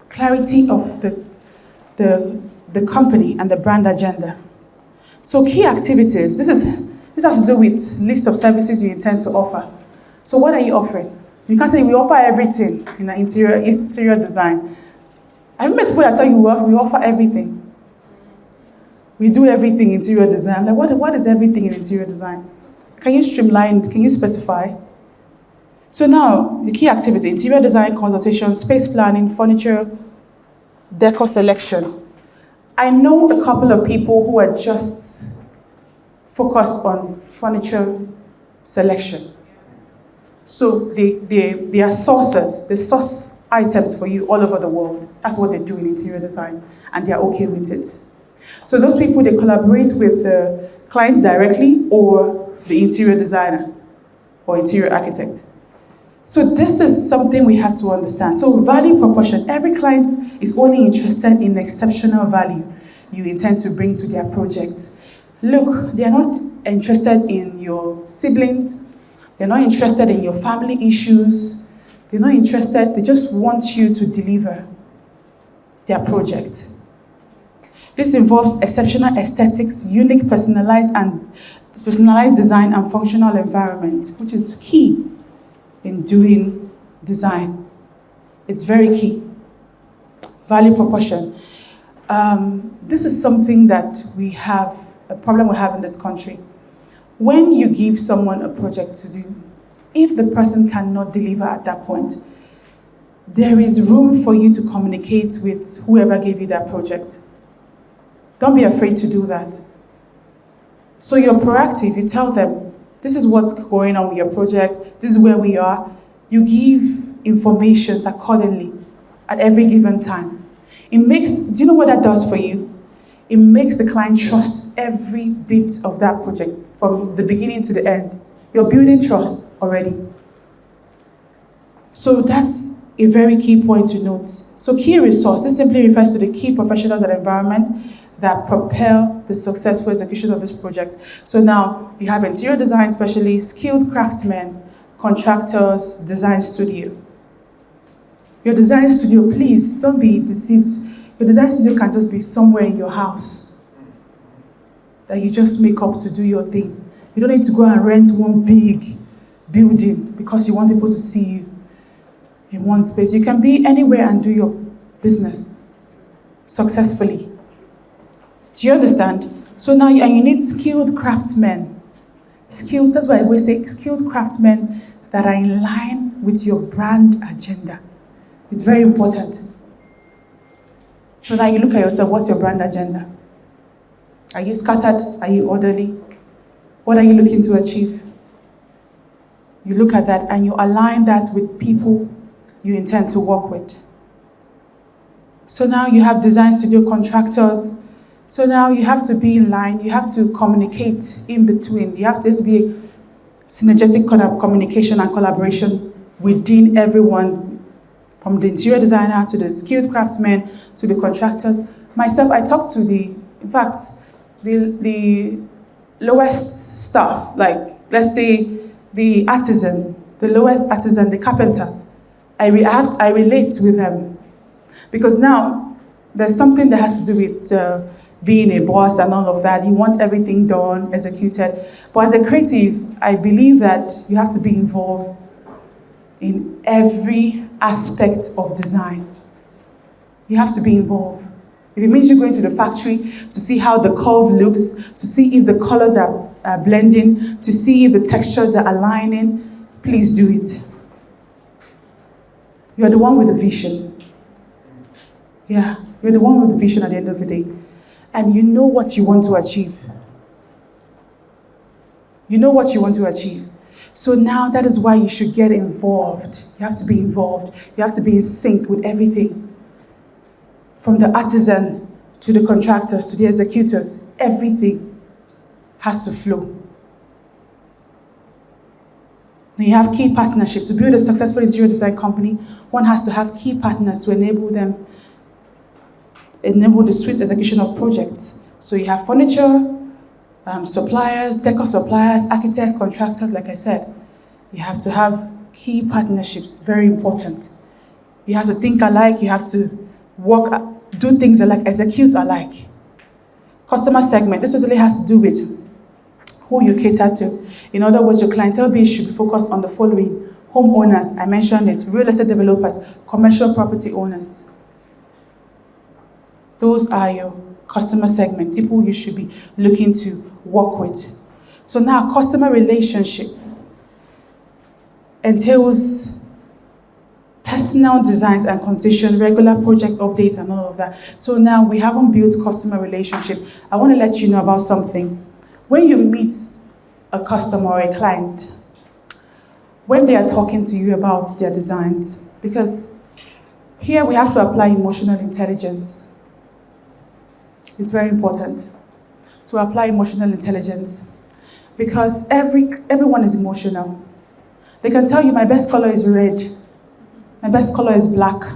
Clarity of the company and the brand agenda. So key activities, this has to do with list of services you intend to offer. So what are you offering? You can't say we offer everything in an interior design. I remember people that tell you we offer everything. We do everything in interior design. Like what is everything in interior design? Can you streamline? Can you specify? So now, the key activity, interior design consultation, space planning, furniture, decor selection. I know a couple of people who are just focused on furniture selection. So they are sources, they source items for you all over the world. That's what they do in interior design, and they're okay with it. So those people, they collaborate with the clients directly or the interior designer or interior architect. So this is something we have to understand. So value proportion, every client is only interested in exceptional value you intend to bring to their project. Look, they are not interested in your siblings, they're not interested in your family issues, they're not interested, they just want you to deliver their project. This involves exceptional aesthetics, unique personalized design and functional environment, which is key in doing design. It's very key. Value proportion. This is something that a problem we have in this country. When you give someone a project to do, if the person cannot deliver at that point, there is room for you to communicate with whoever gave you that project. Don't be afraid to do that. So you're proactive, you tell them, this is what's going on with your project, this is where we are. You give information accordingly at every given time. Do you know what that does for you? It makes the client trust every bit of that project from the beginning to the end. You're building trust already. So that's a very key point to note. So key resource, this simply refers to the key professionals and environment that propel the successful execution of this project. So now you have interior design specialists, skilled craftsmen, contractors, design studio. Your design studio, please don't be deceived. Your design studio can just be somewhere in your house that you just make up to do your thing. You don't need to go and rent one big building because you want people to see you in one space. You can be anywhere and do your business successfully. Do you understand? So now you need skilled craftsmen. That's why I always say skilled craftsmen that are in line with your brand agenda. It's very important. So now you look at yourself, what's your brand agenda? Are you scattered? Are you orderly? What are you looking to achieve? You look at that and you align that with people you intend to work with. So now you have design studio contractors. So now you have to be in line, you have to communicate in between. You have to be synergetic communication and collaboration within everyone, from the interior designer to the skilled craftsmen to the contractors. Myself, I talk to the lowest staff, like let's say the artisan, the lowest artisan, the carpenter. I relate with them because now there's something that has to do with being a boss and all of that. You want everything done, executed. But as a creative, I believe that you have to be involved in every aspect of design. You have to be involved. If it means you're going to the factory to see how the curve looks, to see if the colors are blending, to see if the textures are aligning, please do it. You're the one with the vision. Yeah, you're the one with the vision at the end of the day. And you know what you want to achieve. You know what you want to achieve. So now that is why you should get involved. You have to be involved. You have to be in sync with everything. From the artisan to the contractors to the executors, everything has to flow. When you have key partnerships, to build a successful interior design company, one has to have key partners to enable the swift execution of projects. So you have furniture, suppliers, decor suppliers, architect, contractors, like I said. You have to have key partnerships, very important. You have to think alike, you have to do things alike, execute alike. Customer segment, this really has to do with who you cater to. In other words, your clientele base should be focused on the following: homeowners, I mentioned it, real estate developers, commercial property owners. Those are your customer segment, people you should be looking to work with. So now, customer relationship entails personal designs and condition, regular project updates and all of that. So now we haven't built customer relationship. I want to let you know about something. When you meet a customer or a client, when they are talking to you about their designs, because here we have to apply emotional intelligence. It's very important to apply emotional intelligence because everyone is emotional. They can tell you, my best color is red. My best color is black.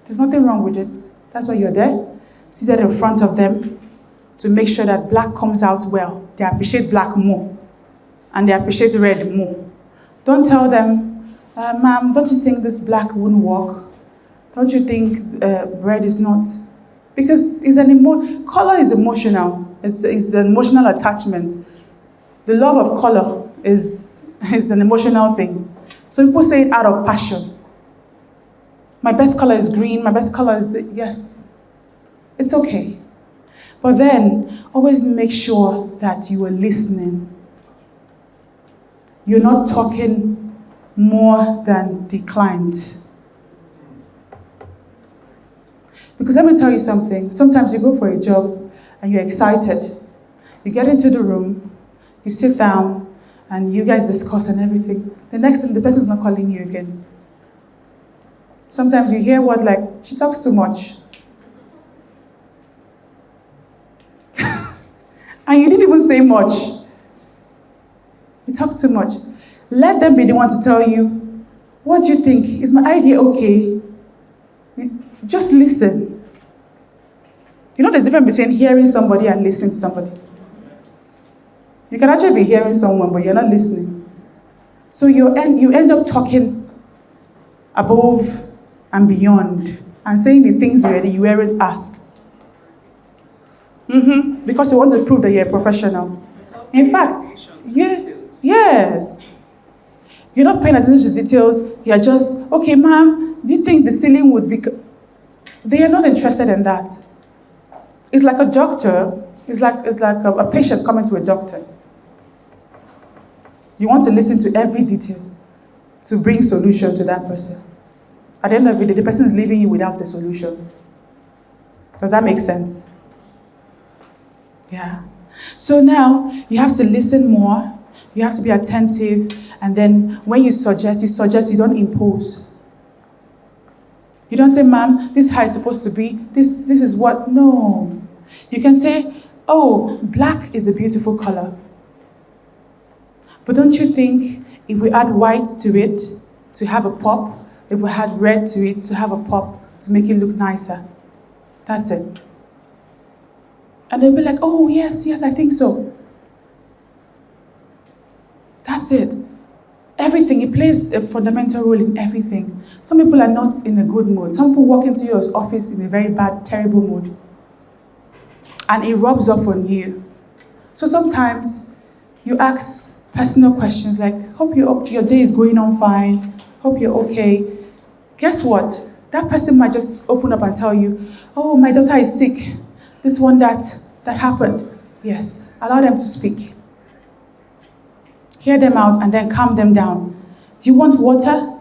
There's nothing wrong with it. That's why you're there. Sit there in front of them to make sure that black comes out well. They appreciate black more. And they appreciate red more. Don't tell them, ma'am, don't you think this black wouldn't work? Don't you think red is not? Because color is emotional. It's an emotional attachment. The love of color is an emotional thing. So people say it out of passion. My best color is green, my best color is yes. It's okay. But then, always make sure that you are listening. You're not talking more than the client. Because let me tell you something. Sometimes you go for a job and you're excited. You get into the room, you sit down, and you guys discuss and everything. The next thing, the person's not calling you again. Sometimes you hear what like, she talks too much. And you didn't even say much. You talk too much. Let them be the one to tell you, what do you think? Is my idea okay? Just listen. You know there's a difference between hearing somebody and listening to somebody. You can actually be hearing someone, but you're not listening. So you end up talking above and beyond and saying the things you weren't asked. Because you want to prove that you're a professional. In fact, yes. You're not paying attention to details. You're just, okay, ma'am, do you think the ceiling would be... They are not interested in that. It's like a doctor. It's like a patient coming to a doctor. You want to listen to every detail to bring solution to that person. At the end of the day, the person is leaving you without a solution. Does that make sense? Yeah. So now you have to listen more. You have to be attentive. And then when you suggest, you don't impose. You don't say, ma'am, this is how it's supposed to be. This is what, no. You can say, oh, black is a beautiful color. But don't you think if we add white to it to have a pop, if we add red to it to have a pop, to make it look nicer? That's it. And they'll be like, oh, yes, I think so. That's it. Everything, it plays a fundamental role in everything. Some people are not in a good mood. Some people walk into your office in a very bad, terrible mood. And it rubs off on you. So sometimes you ask personal questions like, hope your day is going on fine. Hope you're okay. Guess what? That person might just open up and tell you, oh, my daughter is sick. This one, that happened. Yes, allow them to speak. Hear them out and then calm them down. Do you want water?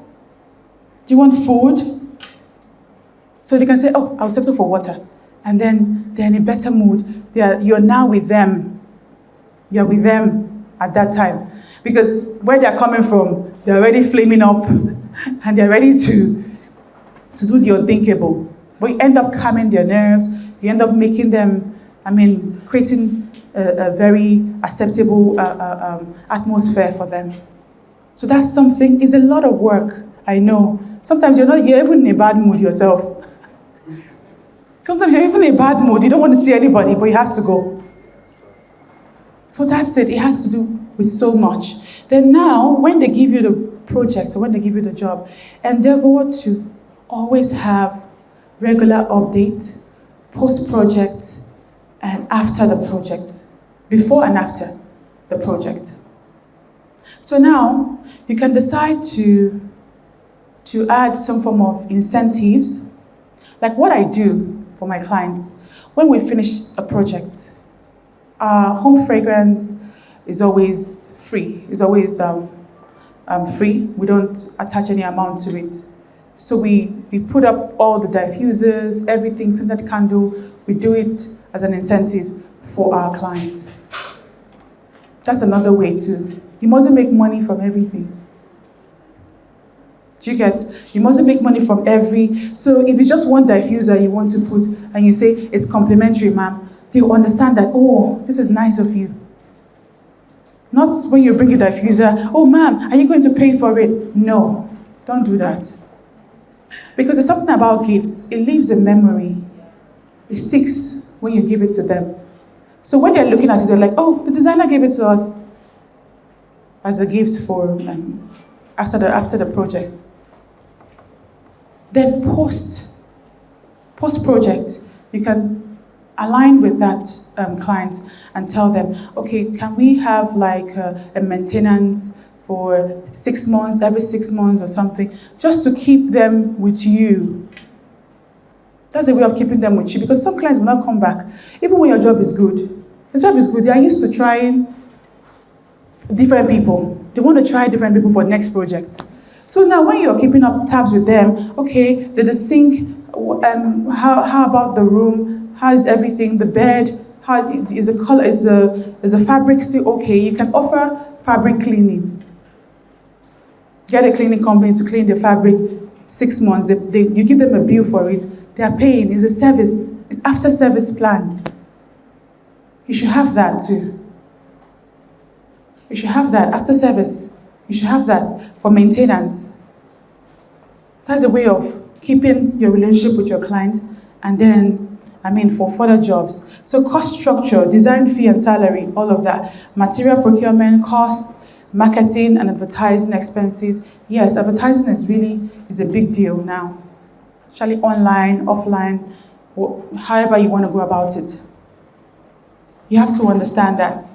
Do you want food? So they can say, oh, I'll settle for water. And then they're in a better mood. You're now with them. You're with them at that time. Because where they're coming from, they're already flaming up and they're ready to do the unthinkable. But you end up calming their nerves. You end up making them, creating a very acceptable atmosphere for them. So that's something, it's a lot of work, I know. Sometimes you're even in a bad mood yourself. Sometimes you're even in a bad mood. You don't want to see anybody, but you have to go. So that's it. It has to do with so much. Then now, when they give you the project or when they give you the job, endeavor to always have regular update, post-project, and after the project. Before and after the project. So now, you can decide to add some form of incentives. Like what I do for my clients, when we finish a project, our home fragrance is always free. It's always free. We don't attach any amount to it. So we put up all the diffusers, everything, scented candle. We do it as an incentive for our clients. That's another way too. You mustn't make money from everything. Do you get? You mustn't make money from every. So if it's just one diffuser you want to put and you say it's complimentary, ma'am, they'll understand that, oh, this is nice of you. Not when you bring a diffuser, oh, ma'am, are you going to pay for it? No, don't do that. Because there's something about gifts. It leaves a memory. It sticks when you give it to them. So when they're looking at it, they're like, oh, the designer gave it to us as a gift for after the project. Then post-project, you can align with that client and tell them, okay, can we have like a maintenance for 6 months, every 6 months or something, just to keep them with you. That's a way of keeping them with you, because some clients will not come back, even when your job is good. The job is good, they are used to trying different people. They want to try different people for the next project. So now when you're keeping up tabs with them, okay, did the sink, how about the room, how is everything, the bed, how is the color, is the fabric still okay? You can offer fabric cleaning. Get a cleaning company to clean the fabric 6 months. You give them a bill for it. They are paying. It's a service. It's after service plan. You should have that too. You should have that after service. You should have that for maintenance. That's a way of keeping your relationship with your client, and then, for further jobs. So cost structure, design fee and salary, all of that. Material procurement, costs, marketing and advertising expenses. Yes, advertising is a big deal now. Especially online, offline, however you want to go about it. You have to understand that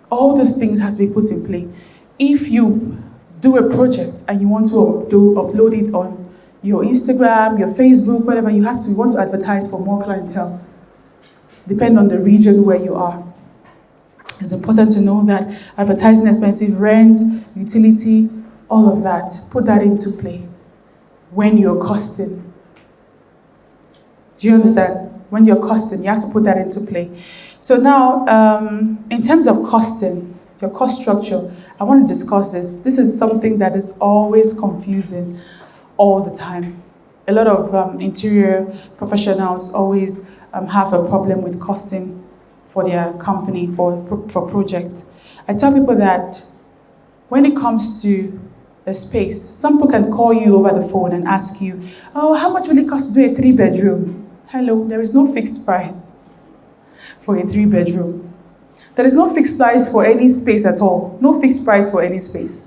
all those things have to be put in play. If you do a project and you want to upload it on your Instagram, your Facebook, whatever, you want to advertise for more clientele, depending on the region where you are. It's important to know that advertising expenses, rent, utility, all of that, put that into play when you're costing. Do you understand? When you're costing, you have to put that into play. So now, in terms of costing, your cost structure, I want to discuss this. This is something that is always confusing all the time. A lot of interior professionals always have a problem with costing for their company, for projects. I tell people that when it comes to a space, some people can call you over the phone and ask you, oh, how much will it cost to do a 3-bedroom? Hello, there is no fixed price for a 3-bedroom. There is no fixed price for any space at all. No fixed price for any space.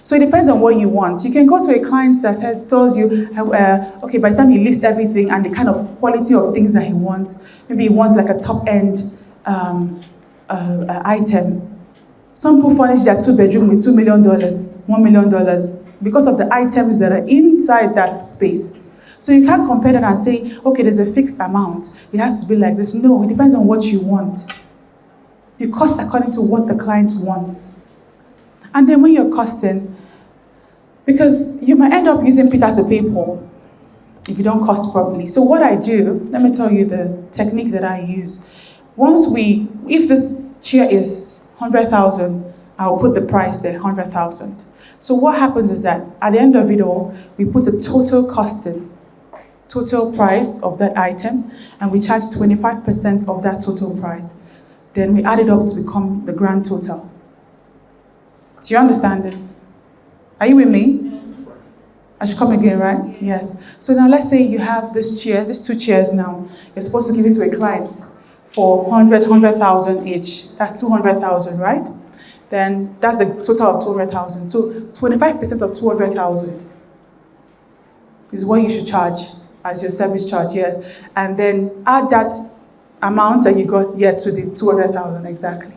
So it depends on what you want. You can go to a client that tells you, okay, by the time he lists everything and the kind of quality of things that he wants, maybe he wants like a top-end item. Some people furnish their 2-bedroom with $2 million, $1 million, because of the items that are inside that space. So you can't compare that and say, okay, there's a fixed amount. It has to be like this. No, it depends on what you want. You cost according to what the client wants. And then when you're costing, because you might end up using Peter to pay Paul if you don't cost properly. So what I do, let me tell you the technique that I use. If this chair is 100,000, I'll put the price there, 100,000. So what happens is that at the end of it all, we put a total price of that item, and we charge 25% of that total price. Then we add it up to become the grand total. Do you understand it? Are you with me? I should come again, right? Yes. So now let's say you have this chair, these 2 chairs now. You're supposed to give it to a client for 100,000 each. That's 200,000, right? Then that's the total of 200,000. So 25% of 200,000 is what you should charge as your service charge, yes. And then add that amount that you got here to the 200,000 exactly.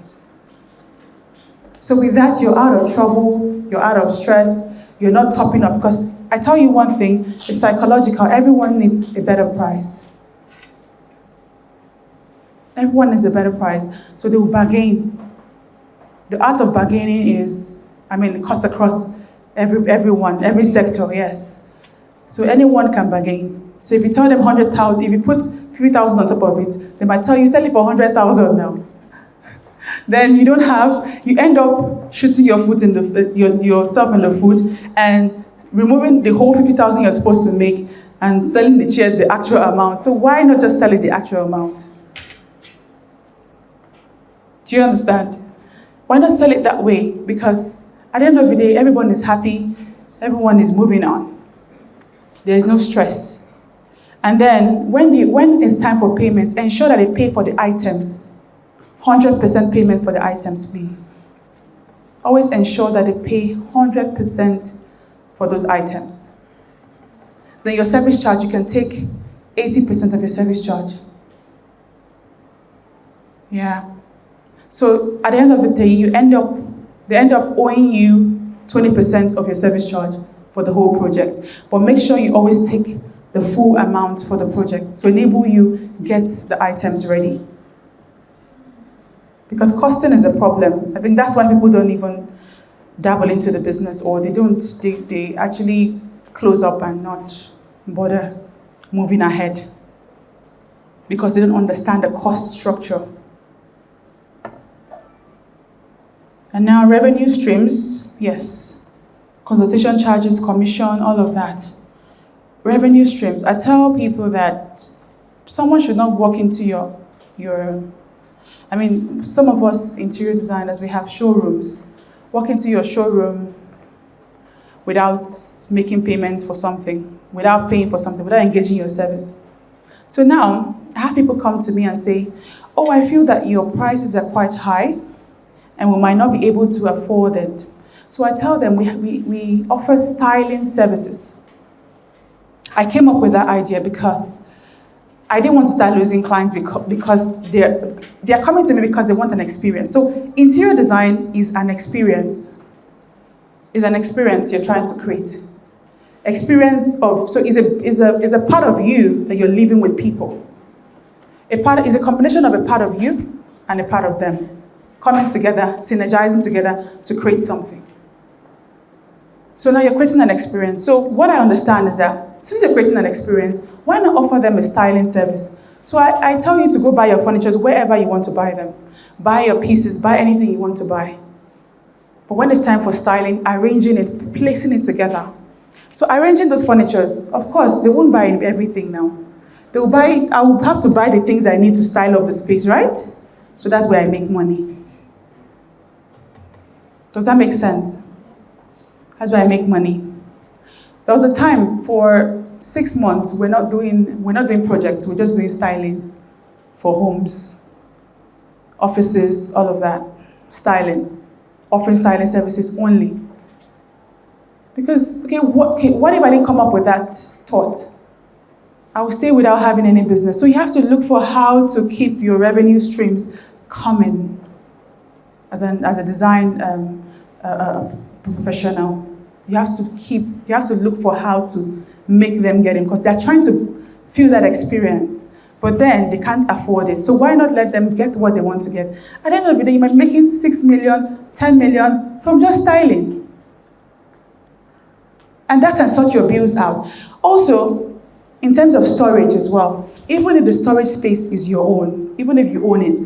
So with that, you're out of trouble, you're out of stress, you're not topping up. Because I tell you one thing, it's psychological. Everyone needs a better price. Everyone needs a better price. So they will bargain. The art of bargaining is, it cuts across everyone, every sector, yes. So anyone can bargain. So if you tell them 100,000, if you put 3,000 on top of it, they might tell you, sell it for 100,000 now. Then you end up shooting yourself in the foot and removing the whole 50,000 you're supposed to make and selling the chair the actual amount. So why not just sell it the actual amount? Do you understand? Why not sell it that way? Because at the end of the day, everyone is happy, everyone is moving on. There is no stress. And then when it's time for payments, ensure that they pay for the items. 100% payment for the items, please. Always ensure that they pay 100% for those items. Then your service charge, you can take 80% of your service charge. Yeah. So at the end of the day, they end up owing you 20% of your service charge for the whole project. But make sure you always take the full amount for the project to enable you get the items ready. Because costing is a problem. I think that's why people don't even dabble into the business, or they actually close up and not bother moving ahead because they don't understand the cost structure. And now revenue streams, yes. Consultation charges, commission, all of that. Revenue streams. I tell people that someone should not walk into some of us interior designers, we have showrooms. Walk into your showroom without making payment for something, without paying for something, without engaging your service. So now, I have people come to me and say, oh, I feel that your prices are quite high and we might not be able to afford it. So I tell them we offer styling services. I came up with that idea because I didn't want to start losing clients because they're coming to me because they want an experience. So interior design is an experience. It's an experience you're trying to create. Is a part of you that you're living with people. Is a combination of a part of you and a part of them coming together, synergizing together to create something. So now you're creating an experience. So what I understand is that since you're creating an experience, why not offer them a styling service? So I tell you to go buy your furniture wherever you want to buy them. Buy your pieces, buy anything you want to buy. But when it's time for styling, arranging it, placing it together. So arranging those furnitures, of course, they won't buy everything now. I will have to buy the things I need to style up the space, right? So that's where I make money. Does that make sense? That's where I make money. There was a time for 6 months, we're not doing projects, we're just doing styling for homes, offices, all of that, styling, offering styling services only. Because, what if I didn't come up with that thought? I will stay without having any business. So you have to look for how to keep your revenue streams coming as a design professional. You have to look for how to make them get in, because they're trying to feel that experience, but then they can't afford it. So why not let them get what they want to get? At the end of the day, you might be making 6 million, 10 million from just styling. And that can sort your bills out. Also, in terms of storage as well, even if the storage space is your own, even if you own it,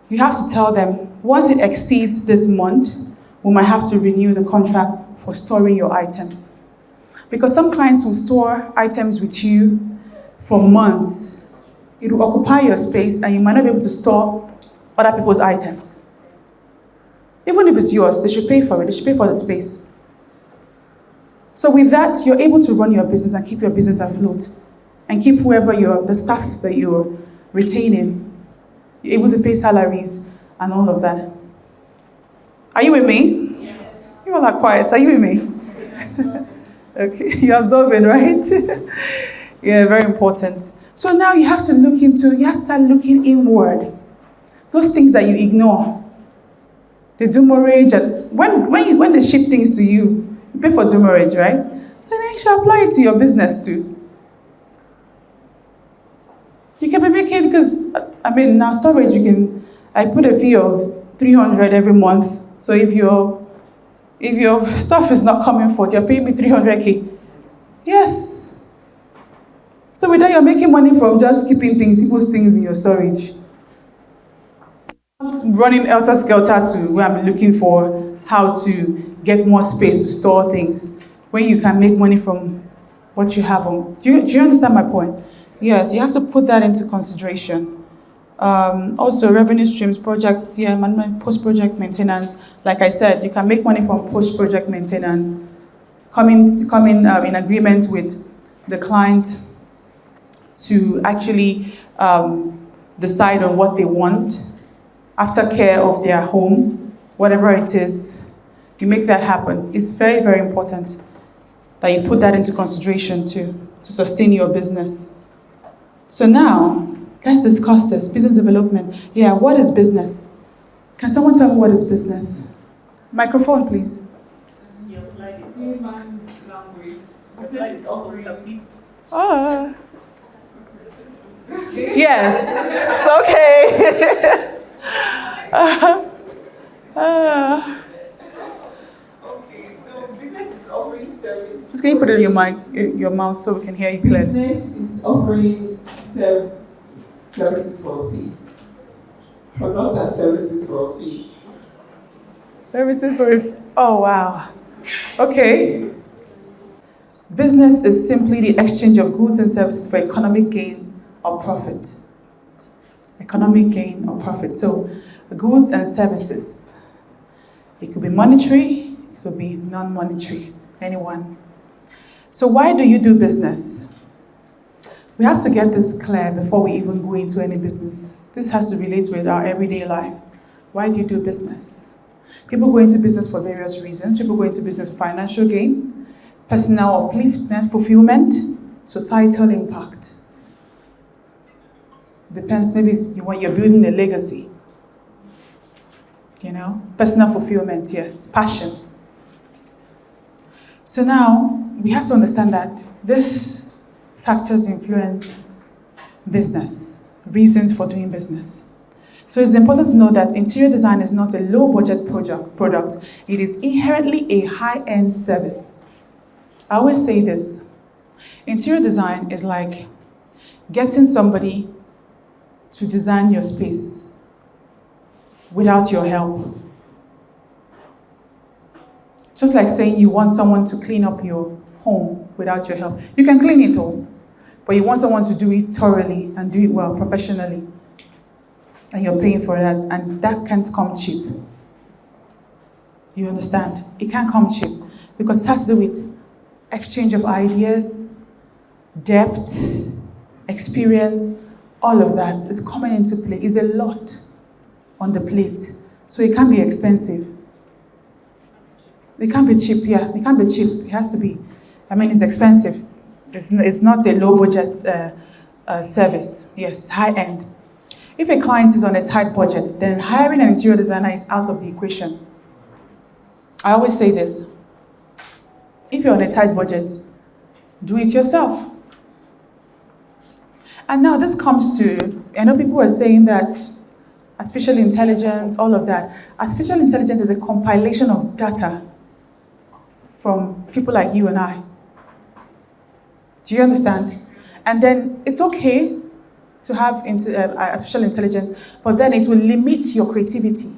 you have to tell them, once it exceeds this month, we might have to renew the contract for storing your items. Because some clients will store items with you for months. It will occupy your space and you might not be able to store other people's items. Even if it's yours, they should pay for it. They should pay for the space. So with that, you're able to run your business and keep your business afloat and keep the staff that you're retaining. You're able to pay salaries and all of that. Are you with me? Yes. You all are quiet. Are you with me? Yes. Okay, you're observing, right? Yeah, very important. So now you have to start looking inward. Those things that you ignore. The demurrage, when they ship things to you, you pay for demurrage, right? So then you should apply it to your business too. You can be making, because, now storage, I put a fee of 300 every month. So if your stuff is not coming forth, you're paying me 300K. Yes. So with that, you're making money from just keeping people's things in your storage. Not running helter-skelter to where I'm looking for how to get more space to store things when you can make money from what you have on. Do you understand my point? Yes, you have to put that into consideration. Also, revenue streams, projects, post-project maintenance. Like I said, you can make money from post-project maintenance. Come in agreement with the client to actually decide on what they want, aftercare of their home, whatever it is. You make that happen. It's very, very important that you put that into consideration too, to sustain your business. So now, let's discuss this, business development. Yeah, what is business? Can someone tell me what is business? Microphone, please. Your slide is human language. Your slide is also with Yes, okay. Okay, so business is offering service. Just can you put it in your mouth so we can hear you clearly? Business is offering services for a fee. But not that services for a fee. Services for oh wow. Okay. Business is simply the exchange of goods and services for economic gain or profit. Economic gain or profit. So goods and services. It could be monetary, it could be non-monetary, anyone. So why do you do business? We have to get this clear before we even go into any business. This has to relate with our everyday life. Why do you do business? People go into business for various reasons. People go into business for financial gain, personal upliftment, fulfillment, societal impact. Depends, maybe you're building a legacy. Personal fulfillment, yes, passion. So now, we have to understand that these factors influence business, reasons for doing business. So it's important to know that interior design is not a low-budget product. It is inherently a high-end service. I always say this. Interior design is like getting somebody to design your space without your help. Just like saying you want someone to clean up your home without your help. You can clean it all, but you want someone to do it thoroughly and do it well, professionally. And you're paying for that, and that can't come cheap. You understand? It can't come cheap because it has to do with exchange of ideas, depth, experience, all of that is coming into play. It's a lot on the plate. So it can be expensive. It can't be cheap, yeah. It can't be cheap. It has to be. It's expensive. It's not a low budget service. Yes, it's high end. If a client is on a tight budget, then hiring an interior designer is out of the equation. I always say this. If you're on a tight budget, do it yourself. And now this comes to, I know people are saying that artificial intelligence, all of that. Artificial intelligence is a compilation of data from people like you and I. Do you understand? And then it's okay to have artificial intelligence, but then it will limit your creativity.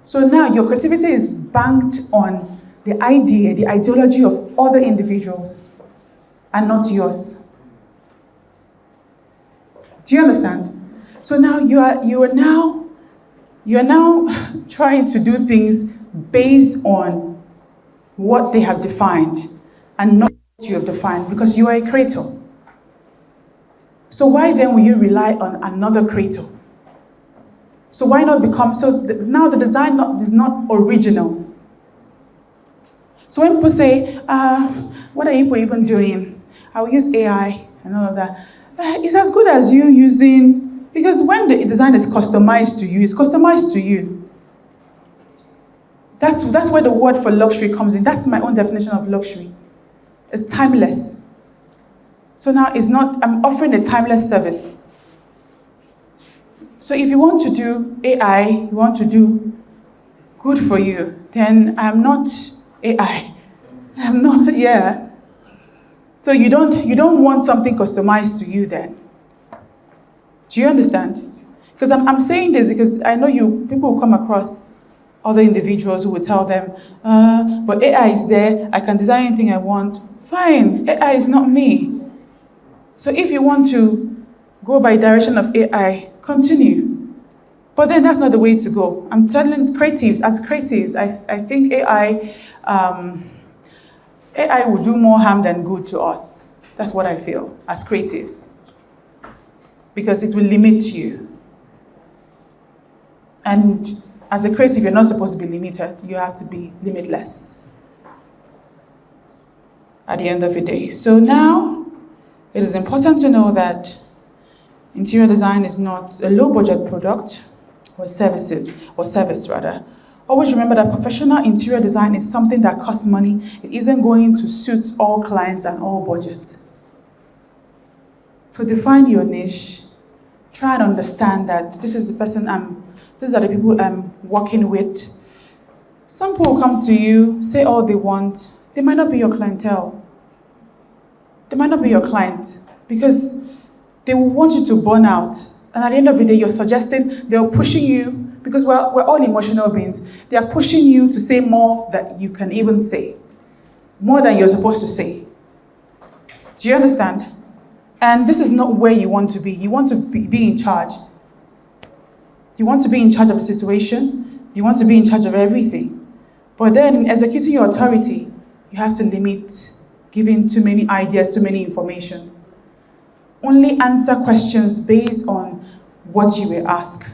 So now your creativity is banked on the idea, the ideology of other individuals, and not yours. Do you understand? So now you are now trying to do things based on what they have defined and not what you have defined, because you are a creator. So why then will you rely on another creator? So why not become, now the design is not original. So when people say, what are you even doing? I'll use AI and all of that. It's as good as you using, because when the design is customized to you, it's customized to you. That's where the word for luxury comes in. That's my own definition of luxury. It's timeless. So now I'm offering a timeless service. So if you want to do AI, you want to do good for you, then I'm not AI. I'm not, yeah. So you don't want something customized to you then. Do you understand? Because I'm saying this because I know people will come across other individuals who will tell them, but AI is there, I can design anything I want. Fine, AI is not me. So if you want to go by direction of AI, continue. But then that's not the way to go. I'm telling creatives, I think AI will do more harm than good to us. That's what I feel, as creatives. Because it will limit you. And as a creative, you're not supposed to be limited. You have to be limitless at the end of the day. So now, it is important to know that interior design is not a low-budget product or service rather. Always remember that professional interior design is something that costs money. It isn't going to suit all clients and all budgets. So define your niche. Try and understand that this is the person these are the people I'm working with. Some people come to you, say all they want. They might not be your clientele. They might not be your client because they will want you to burn out. And at the end of the day, you're suggesting, they're pushing you, because we're all emotional beings. They are pushing you to say more than you can even say. More than you're supposed to say. Do you understand? And this is not where you want to be. You want to be in charge. You want to be in charge of the situation. You want to be in charge of everything. But then in executing your authority, you have to limit giving too many ideas, too many informations. Only answer questions based on what you will ask.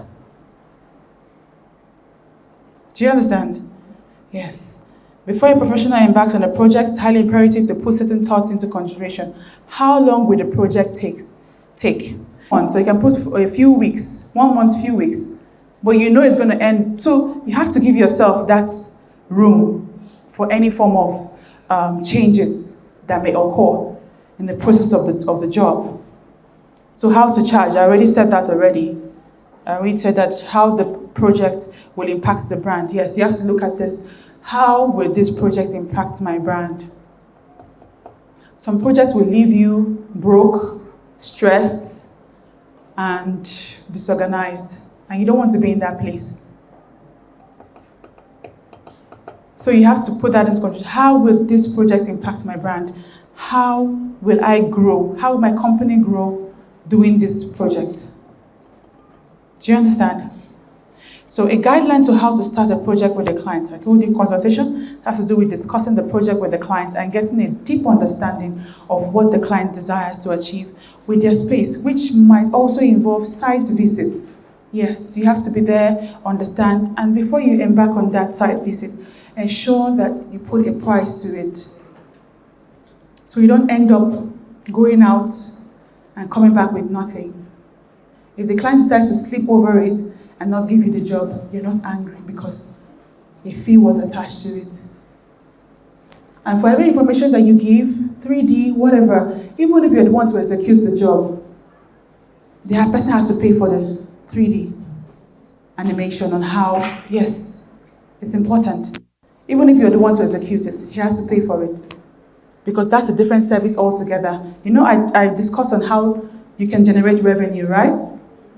Do you understand? Yes. Before a professional embarks on a project, it's highly imperative to put certain thoughts into consideration. How long will the project take? So you can put a few weeks, 1 month, few weeks, but you know it's going to end. So you have to give yourself that room for any form of changes that may occur in the process of the job. So how to charge? I already said that already. I already said that how the project will impact the brand. Yes, you have to look at this. How will this project impact my brand? Some projects will leave you broke, stressed, and disorganized. And you don't want to be in that place. So you have to put that into consideration. How will this project impact my brand? How will I grow? How will my company grow doing this project? Do you understand? So a guideline to how to start a project with a client. I told you consultation has to do with discussing the project with the client and getting a deep understanding of what the client desires to achieve with their space, which might also involve site visit. Yes, you have to be there, understand, and before you embark on that site visit, ensure that you put a price to it. So you don't end up going out and coming back with nothing. If the client decides to sleep over it and not give you the job, you're not angry because a fee was attached to it. And for every information that you give, 3D, whatever, even if you're the one to execute the job, the person has to pay for the 3D animation on how, yes, it's important. Even if you're the one to execute it, he has to pay for it. Because that's a different service altogether. You know, I discussed on how you can generate revenue, right?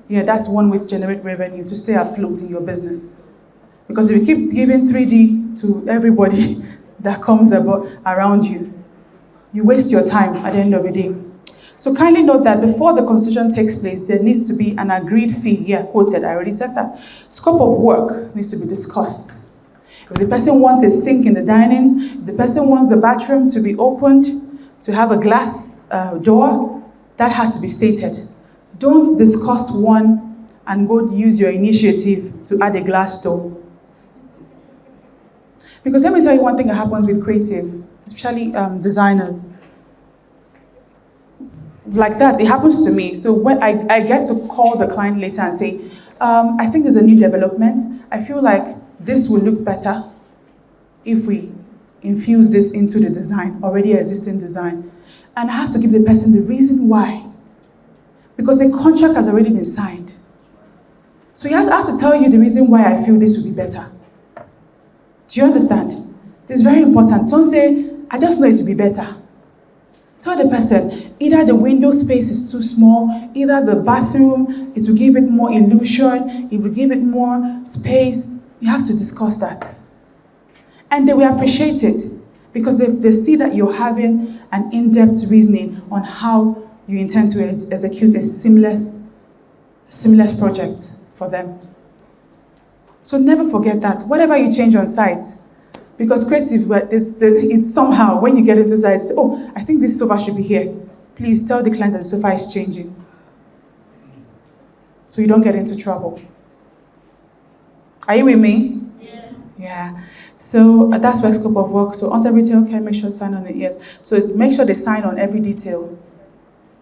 Yeah, that's one way to generate revenue, to stay afloat in your business. Because if you keep giving 3D to everybody that comes around you, you waste your time at the end of the day. So kindly note that before the consultation takes place, there needs to be an agreed fee. Yeah, quoted, I already said that. Scope of work needs to be discussed. If the person wants a sink in the dining, if the person wants the bathroom to be opened, to have a glass door, that has to be stated. Don't discuss one and go use your initiative to add a glass door. Because let me tell you one thing that happens with creative, especially designers. Like that, it happens to me. So when I get to call the client later and say, I think there's a new development. I feel like this will look better if we infuse this into the design, already existing design. And I have to give the person the reason why. Because the contract has already been signed. So I have to tell you the reason why I feel this will be better. Do you understand? It's very important. Don't say, I just know it will be better. Tell the person, either the window space is too small, either the bathroom, it will give it more illusion, it will give it more space. You have to discuss that. And they will appreciate it, because if they see that you're having an in-depth reasoning on how you intend to execute a seamless project for them. So never forget that. Whatever you change on site, because creative, it's somehow, when you get into site, say, oh, I think this sofa should be here. Please tell the client that the sofa is changing, so you don't get into trouble. Are you with me? Yes. Yeah. So that's my scope of work. So once everything okay, make sure to sign on it. Yes. So make sure they sign on every detail.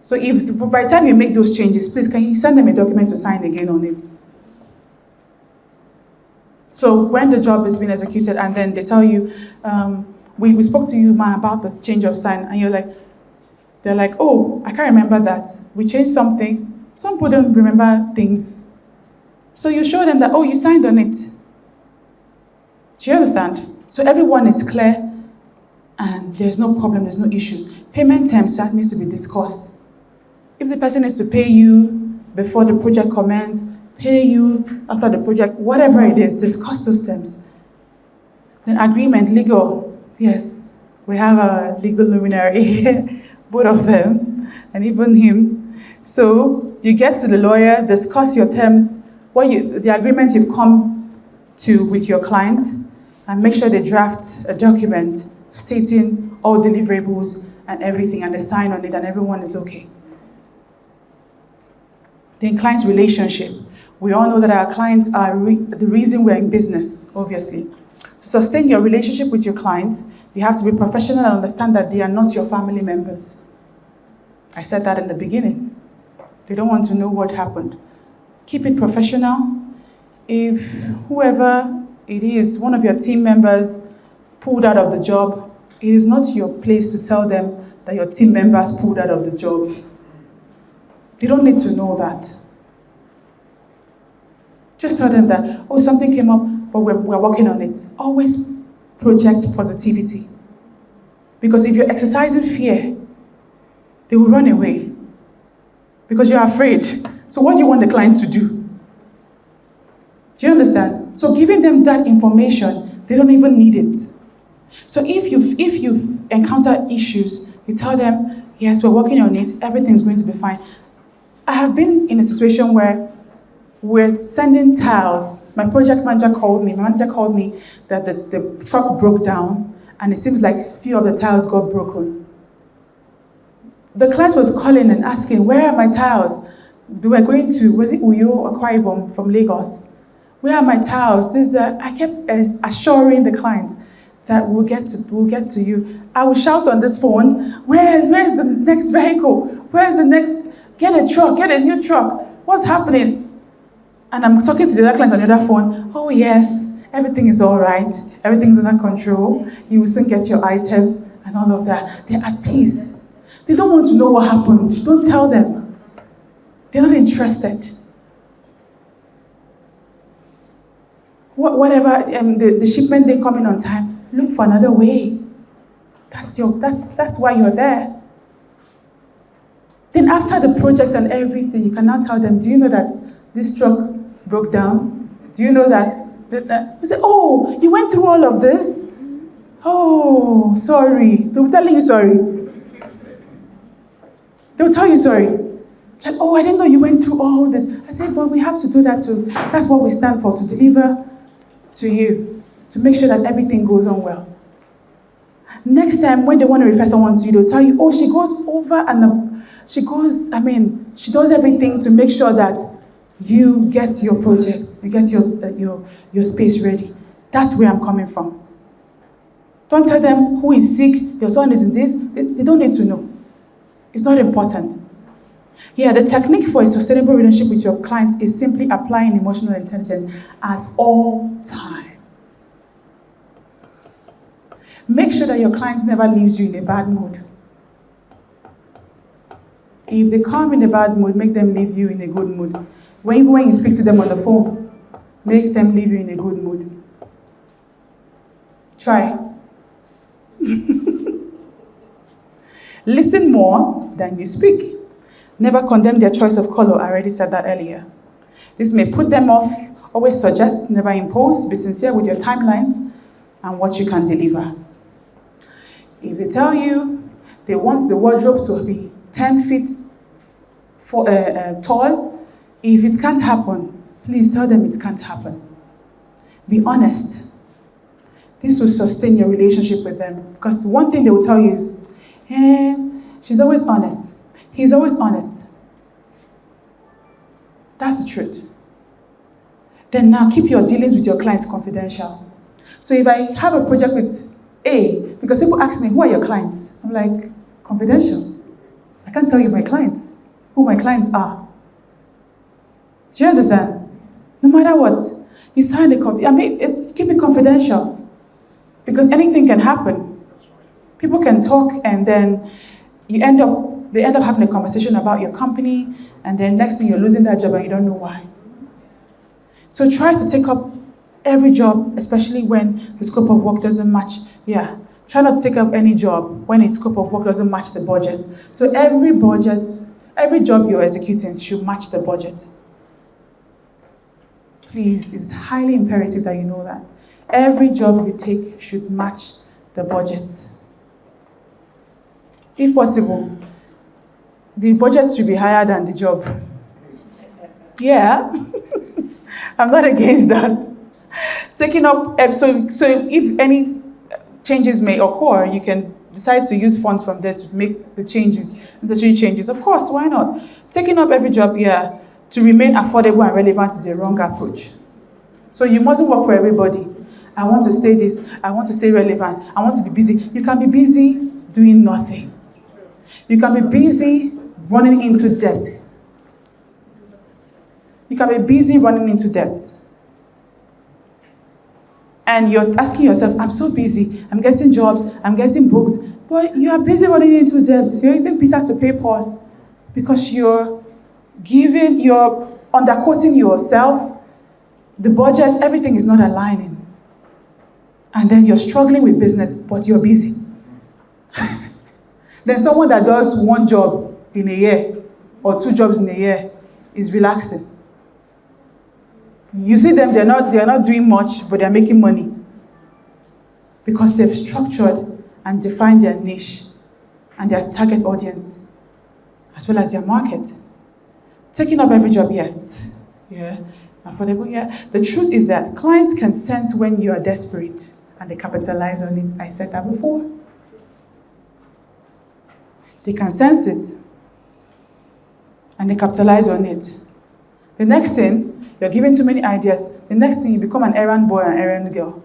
So if by the time you make those changes, please can you send them a document to sign again on it? So when the job is being executed and then they tell you, we spoke to you, ma, about this change of sign, and they're like, oh, I can't remember that. We changed something. Some people don't remember things. So you show them that, oh, you signed on it. Do you understand? So everyone is clear and there's no problem, there's no issues. Payment terms, that needs to be discussed. If the person needs to pay you before the project commences, pay you after the project, whatever it is, discuss those terms. Then agreement, legal, yes, we have a legal luminary, both of them, and even him. So you get to the lawyer, discuss your terms, the agreement you've come to with your client, and make sure they draft a document stating all deliverables and everything, and they sign on it, and everyone is okay. Then client's relationship. We all know that our clients are the reason we're in business, obviously. To sustain your relationship with your client, you have to be professional and understand that they are not your family members. I said that in the beginning. They don't want to know what happened. Keep it professional. If whoever it is, one of your team members pulled out of the job, it is not your place to tell them that your team members pulled out of the job. They don't need to know that. Just tell them that, oh, something came up, but we're working on it. Always project positivity. Because if you're exercising fear, they will run away. Because you're afraid. So what do you want the client to do? Do you understand? So giving them that information, they don't even need it. So if you encounter issues, you tell them, yes, we're working on it, everything's going to be fine. I have been in a situation where we're sending tiles. My manager called me that the truck broke down, and it seems like a few of the tiles got broken. The client was calling and asking, where are my tiles? They were going to, was it Uyo or Akwa Ibom from Lagos? Where are my tiles? I kept assuring the client that we'll get to you. I will shout on this phone, where's the next vehicle? Where's the next, get a truck, get a new truck. What's happening? And I'm talking to the other client on the other phone. Oh yes, everything is all right. Everything's under control. You will soon get your items and all of that. They're at peace. They don't want to know what happened. Don't tell them. They're not interested. Whatever, the shipment didn't come in on time, look for another way. That's why you're there. Then after the project and everything, you can now tell them, do you know that this truck broke down? Do you know that? You say, oh, you went through all of this? Oh, sorry. They will tell you sorry. They will tell you sorry. Like, oh, I didn't know you went through all this. I said, but we have to do that too. That's what we stand for, to deliver to you. to make sure that everything goes on well. Next time, when they want to refer someone to you, they'll tell you, oh, she goes over and she does everything to make sure that you get your project, you get your space ready. That's where I'm coming from. Don't tell them who is sick, your son is in this. They don't need to know. It's not important. Yeah, the technique for a sustainable relationship with your clients is simply applying emotional intelligence at all times. Make sure that your client never leaves you in a bad mood. If they come in a bad mood, make them leave you in a good mood. When you speak to them on the phone, make them leave you in a good mood. Try. Listen more than you speak. Never condemn their choice of color. I already said that earlier. This may put them off. Always suggest, never impose. Be sincere with your timelines and what you can deliver. If they tell you they want the wardrobe to be 10 feet tall, if it can't happen, please tell them it can't happen. Be honest. This will sustain your relationship with them. Because one thing they will tell you is, she's always honest. He's always honest. That's the truth. Then now keep your dealings with your clients confidential. So if I have a project with A, because people ask me, who are your clients? I'm like, confidential. I can't tell you my clients, who my clients are. Do you understand? No matter what, you sign keep it confidential. Because anything can happen. People can talk and then they end up having a conversation about your company, and then next thing you're losing that job and you don't know why. So try to take up every job, especially when the scope of work doesn't match. Yeah, try not to take up any job when the scope of work doesn't match the budget. So every job you're executing should match the budget. Please, it's highly imperative that you know that. Every job you take should match the budget. If possible, the budget should be higher than the job. Yeah, I'm not against that. Taking up, so if any changes may occur, you can decide to use funds from there to make the necessary changes. Of course, why not? Taking up every job, yeah, to remain affordable and relevant is a wrong approach. So you mustn't work for everybody. I want to stay this, I want to stay relevant, I want to be busy. You can be busy doing nothing. You can be busy running into debt. You can be busy running into debt. And you're asking yourself, I'm so busy, I'm getting jobs, I'm getting booked, but you are busy running into debt. You're using Peter to pay Paul because you're underquoting yourself, the budget, everything is not aligning. And then you're struggling with business, but you're busy. Then someone that does one job in a year or 2 jobs in a year is relaxing. You see them, they're not doing much, but they're making money. Because they've structured and defined their niche and their target audience, as well as their market. Taking up every job, yes. Yeah. Affordable, yeah. The truth is that clients can sense when you are desperate and they capitalize on it. I said that before. They can sense it and they capitalize on it. The next thing, you're giving too many ideas. The next thing, you become an errand boy and errand girl.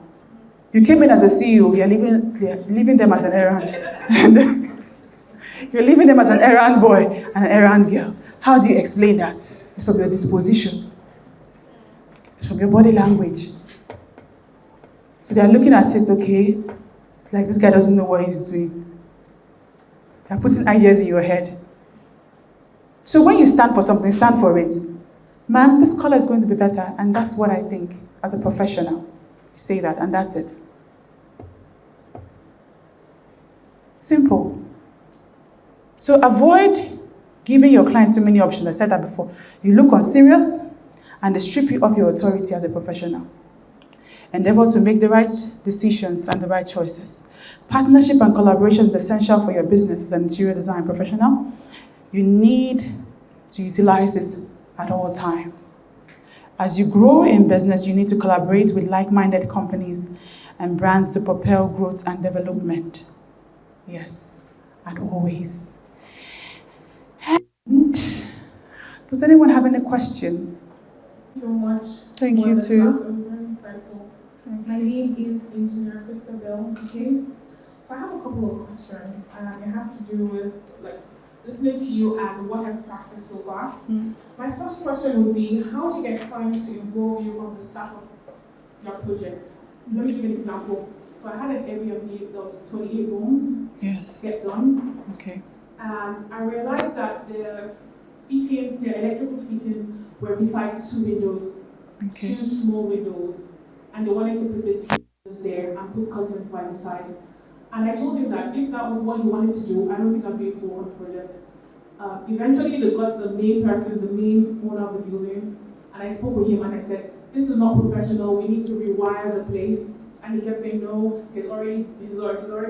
You came in as a CEO, you're leaving them as an errand. You're leaving them as an errand boy and an errand girl. How do you explain that? It's from your disposition. It's from your body language. So they're looking at it, okay, like this guy doesn't know what he's doing. They're putting ideas in your head. So when you stand for something, stand for it. Ma'am, this color is going to be better, and that's what I think as a professional. You say that, and that's it. Simple. So avoid giving your client too many options. I said that before. You look unserious, and they strip you of your authority as a professional. Endeavor to make the right decisions and the right choices. Partnership and collaboration is essential for your business as an interior design professional. You need to utilize this at all times. As you grow in business, you need to collaborate with like-minded companies and brands to propel growth and development. Yes, and always. And does anyone have any question? So much. Thank you too. It was very insightful. My name is Engineer Christabel. Okay. So I have a couple of questions, and it has to do with listening to you and what I've practiced so far. My first question would be, how do you get clients to involve you from the start of your projects? Let me give you an example. So I had an Airbnb that was 28 rooms. Yes. Get done. Okay. And I realized that the fittings, the electrical fittings, were beside two windows, Okay. two small windows, and they wanted to put the TVs there and put curtains by the side. And I told him that if that was what he wanted to do, I don't think I'd be able to work on the project. Eventually, they got the main person, the main owner of the building, and I spoke with him and I said, this is not professional, we need to rewire the place. And he kept saying, no, he's already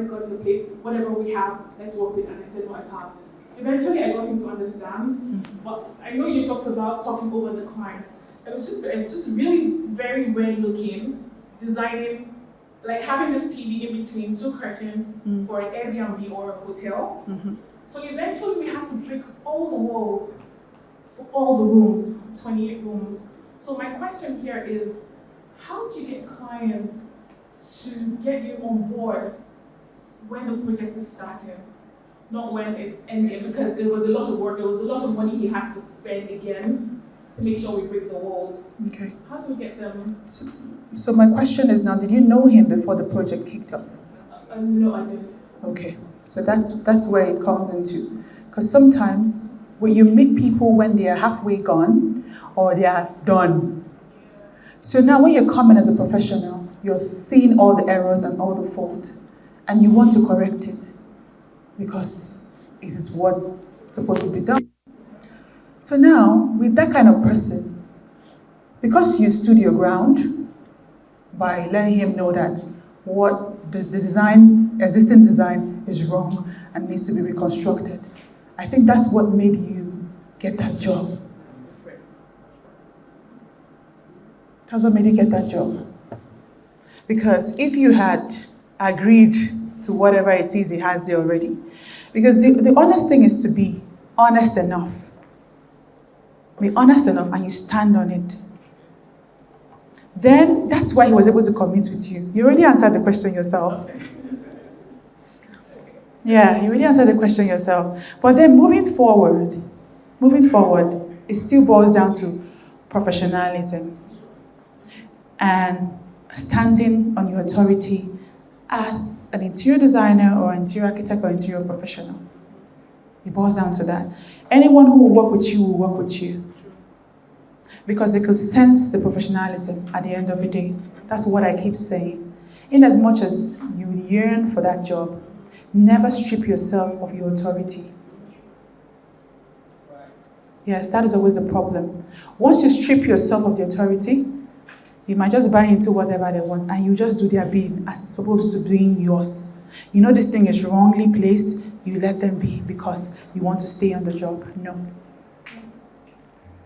got the place, whatever we have, let's work with it. And I said, no, I can't. Eventually, I got him to understand, but I know you talked about talking over the client. It's just really very well looking, designing, like having this TV in between two curtains for an Airbnb or a hotel. So eventually we had to break all the walls for all the rooms, 28 rooms. So my question here is, how do you get clients to get you on board when the project is starting? Not when it's ending, because it was a lot of work, there was a lot of money he had to spend again to make sure we break the walls. Okay. How do we get them? So my question is now, did you know him before the project kicked off? No, I didn't. Okay, so that's where it comes into. Because sometimes when you meet people when they are halfway gone or they are done. So now when you're coming as a professional, you're seeing all the errors and all the fault, and you want to correct it because it is what's supposed to be done. So now, with that kind of person, because you stood your ground by letting him know that what the existing design is wrong and needs to be reconstructed, I think that's what made you get that job. That's what made you get that job. Because if you had agreed to whatever it is he has there already, because the honest thing is to be honest enough. Be honest enough and you stand on it. Then that's why he was able to commit with you. You already answered the question yourself. Yeah, you already answered the question yourself. But then moving forward, it still boils down to professionalism and standing on your authority as an interior designer or interior architect or interior professional. It boils down to that. Anyone who will work with you will work with you. Because they could sense the professionalism at the end of the day. That's what I keep saying. In as much as you yearn for that job, never strip yourself of your authority. Yes, that is always a problem. Once you strip yourself of the authority, you might just buy into whatever they want and you just do their bidding as opposed to doing yours. You know this thing is wrongly placed, you let them be because you want to stay on the job. No.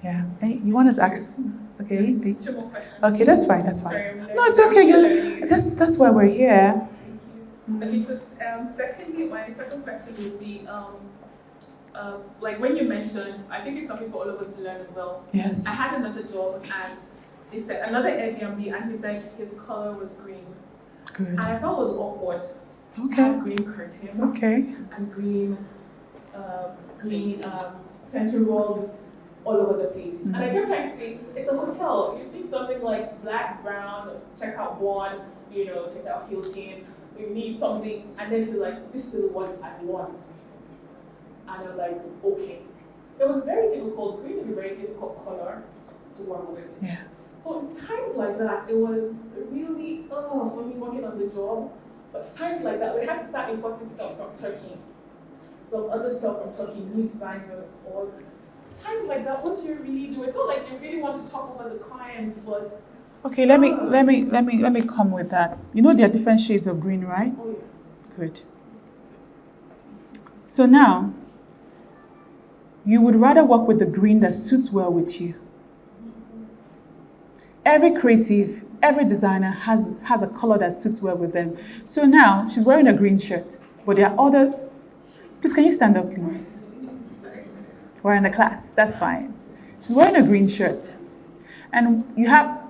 Yeah. Hey, you want us to ask? Okay. Yes, 2 more questions. Okay, that's fine. Sorry, No, it's okay. That's why we're here. Okay, so secondly, my second question would be, like when you mentioned, I think it's something for all of us to learn as well. Yes. I had another job and they said another Airbnb and he said his color was green. Good. And I thought it was awkward. Okay. To have green curtains. Okay. And green center walls all over the place. And I kept trying to say, it's a hotel. You need something like black, brown, check out one, check out Hilton. We need something. And then they're like, this is what I want. And I'm like, okay. It was very difficult. Green is a very difficult color to work with. Yeah. So in times like that, it was really, for me working on the job. But times like that, we had to start importing stuff from Turkey. Some other stuff from Turkey, new designs and all. Times like that, what do you really do? It's not like you really want to talk over the clients, but okay, let me come with that. You know there are different shades of green, right? oh yeah. Good. So now, you would rather work with the green that suits well with you. every creative, every designer has a color that suits well with them. So now she's wearing a green shirt, but there are other. Please, can you stand up, please? We're in the class. That's fine. She's wearing a green shirt, and you have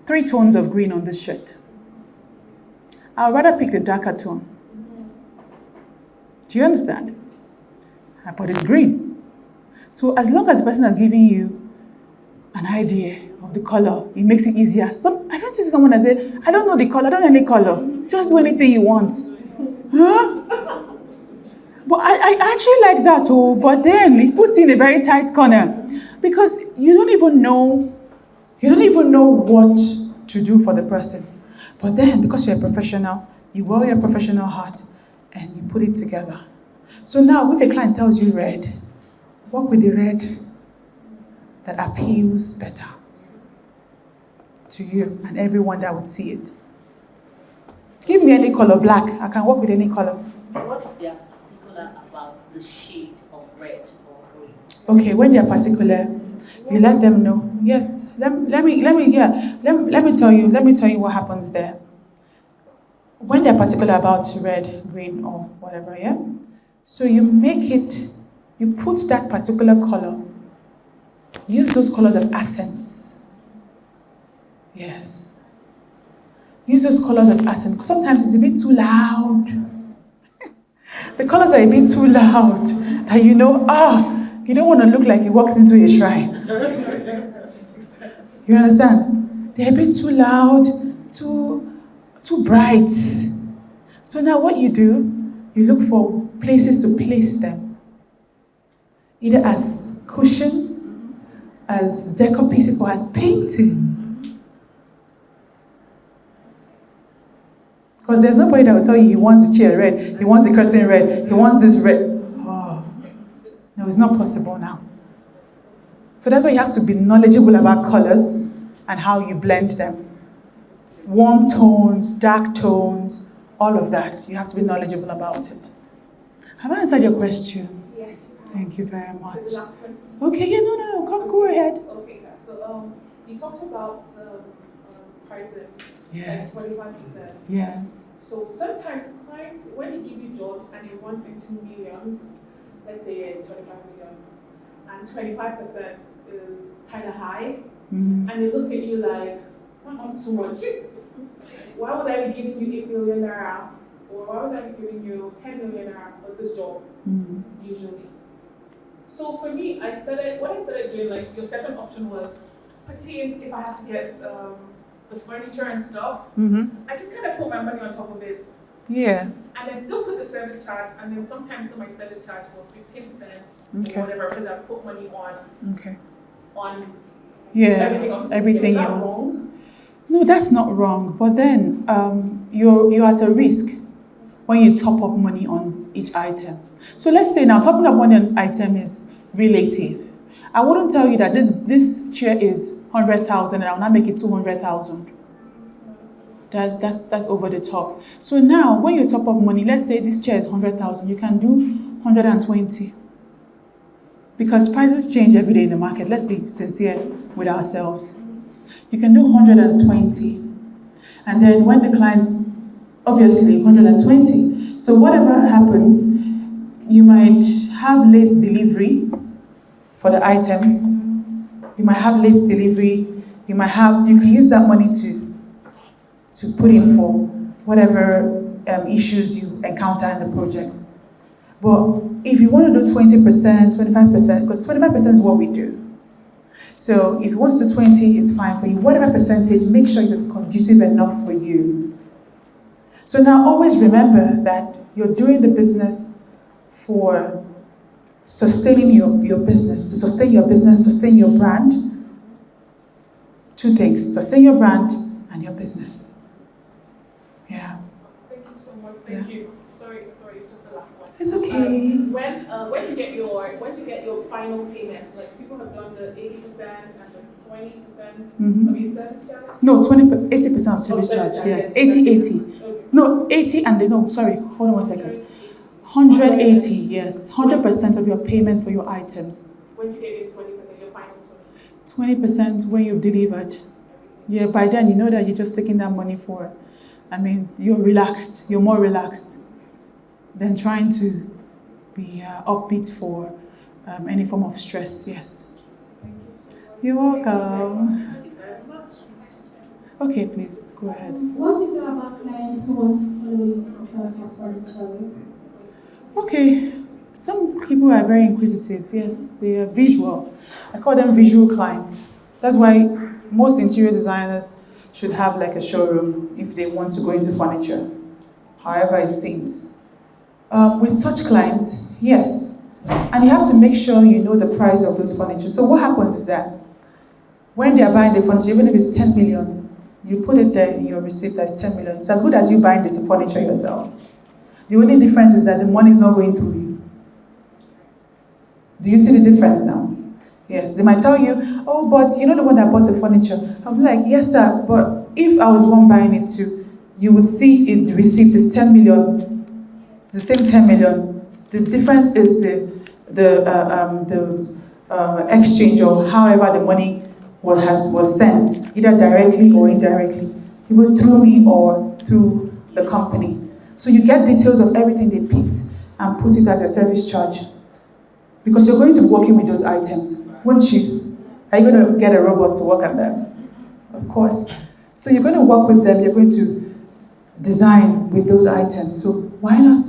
3 tones of green on this shirt. I'd rather pick the darker tone. Do you understand? But it's green. So as long as the person has given you an idea of the color, it makes it easier. I went to see someone and said, I don't know the color, I don't know any color. Just do anything you want. Huh? But I actually like that too, but then it puts you in a very tight corner because you don't even know what to do for the person. But then, because you're a professional, you wear your professional hat and you put it together. So now, if a client tells you red, work with the red that appeals better to you and everyone that would see it. Give me any color, black. I can work with any color. What if they are particular about the shade of red or green? Okay, when they are particular, you let them know. Yes. Let me tell you what happens there. When they're particular about red, green, or whatever, yeah? So you put that particular color, use those colors as accents. Yes. Use those colors as accents. Because sometimes it's a bit too loud. The colors are a bit too loud. And you don't want to look like you walked into a shrine. You understand? They're a bit too loud, too bright. So now what you do, you look for places to place them. Either as cushions, as decor pieces, or as paintings. Because there's nobody that will tell you he wants the chair red, he wants the curtain red, he wants this red. Oh, no, it's not possible now. So that's why you have to be knowledgeable about colors and how you blend them. Warm tones, dark tones, all of that. You have to be knowledgeable about it. Have I answered your question? Yes. Thank you very much. So the last one. Okay, yeah, no, go ahead. Okay, so you talked about the pricing. Yes. Like 25%. Yes. So sometimes clients, when they give you jobs and they want into millions, let's say 25 million, and 25% is kind of high, and they look at you like, not too much. Why would I be giving you 8 million naira, or why would I be giving you 10 million naira for this job? Usually. So for me, what I started doing, like your second option was putting, if I have to get the furniture and stuff, I just kind of put my money on top of it. Yeah. And then still put the service charge, and then sometimes do my service charge for 15%. Okay. Or whatever, because I put money on everything. Is that wrong? No, that's not wrong. But then you're at a risk when you top up money on each item. So let's say now topping up money on an item is relative. I wouldn't tell you that this chair is 100,000 and I'll not make it 200,000. That's over the top. So now when you top up money, let's say this chair is 100,000, you can do 120. Because prices change every day in the market. Let's be sincere with ourselves. You can do 120. And then when the clients, obviously 120. So whatever happens, you might have late delivery for the item. You might have late delivery. You can use that money to put in for whatever issues you encounter in the project. But if you want to do 20%, 25%, because 25% is what we do. So if you want to do 20, it's fine for you. Whatever percentage, make sure it is conducive enough for you. So now always remember that you're doing the business for sustaining your business. To sustain your business, sustain your brand. 2 things, sustain your brand and your business. Yeah. Thank you so much. Thank you. Sorry, just the last one. It's okay. When you get your final payments, like people have done the 80% and the 20% of your service charge? No, 80% of service charge. Yes, 80. Okay. No, 80 and sorry, hold on one second. 180, yes. 100% of your payment for your items. When you get your 20%, your final 20%. 20% when you've delivered. Yeah, by then you know that you're just taking that money for, you're relaxed, you're more relaxed than trying to be upbeat for any form of stress. Yes. You're welcome. Okay, please, go ahead. What do you know about clients who want to follow you to source for furniture? Okay, some people are very inquisitive. Yes, they are visual. I call them visual clients. That's why most interior designers should have like a showroom if they want to go into furniture, however it seems. With such clients, yes, and you have to make sure you know the price of those furniture. So what happens is that when they are buying the furniture, even if it's 10 million, you put it there in your receipt that's 10 million. It's as good as you buying this furniture yourself. The only difference is that the money is not going through you. Do you see the difference now? Yes, they might tell you, oh, but you're not the one that bought the furniture. I'll be like, yes, sir, but if I was one buying it too, you would see in the receipt is 10 million, it's the same 10 million. The difference is the exchange or however the money was sent, either directly or indirectly, either through me or through the company. So you get details of everything they picked and put it as a service charge. Because you're going to be working with those items, won't you? Are you going to get a robot to work on them? Of course. So you're going to work with them, you're going to design with those items. So why not?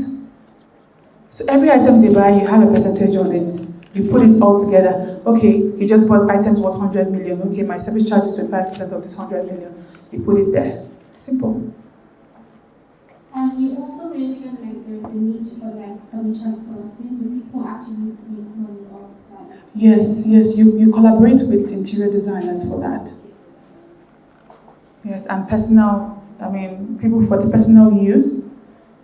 So every item they buy, you have a percentage on it. You put it all together. Okay, you just bought items worth 100 million. Okay, my service charge is 25% of this 100 million. You put it there. Simple. And you also mentioned like there's the need for like furniture sourcing. Do people actually make money off that? Yes, you collaborate with interior designers for that. Yes, and people for the personal use,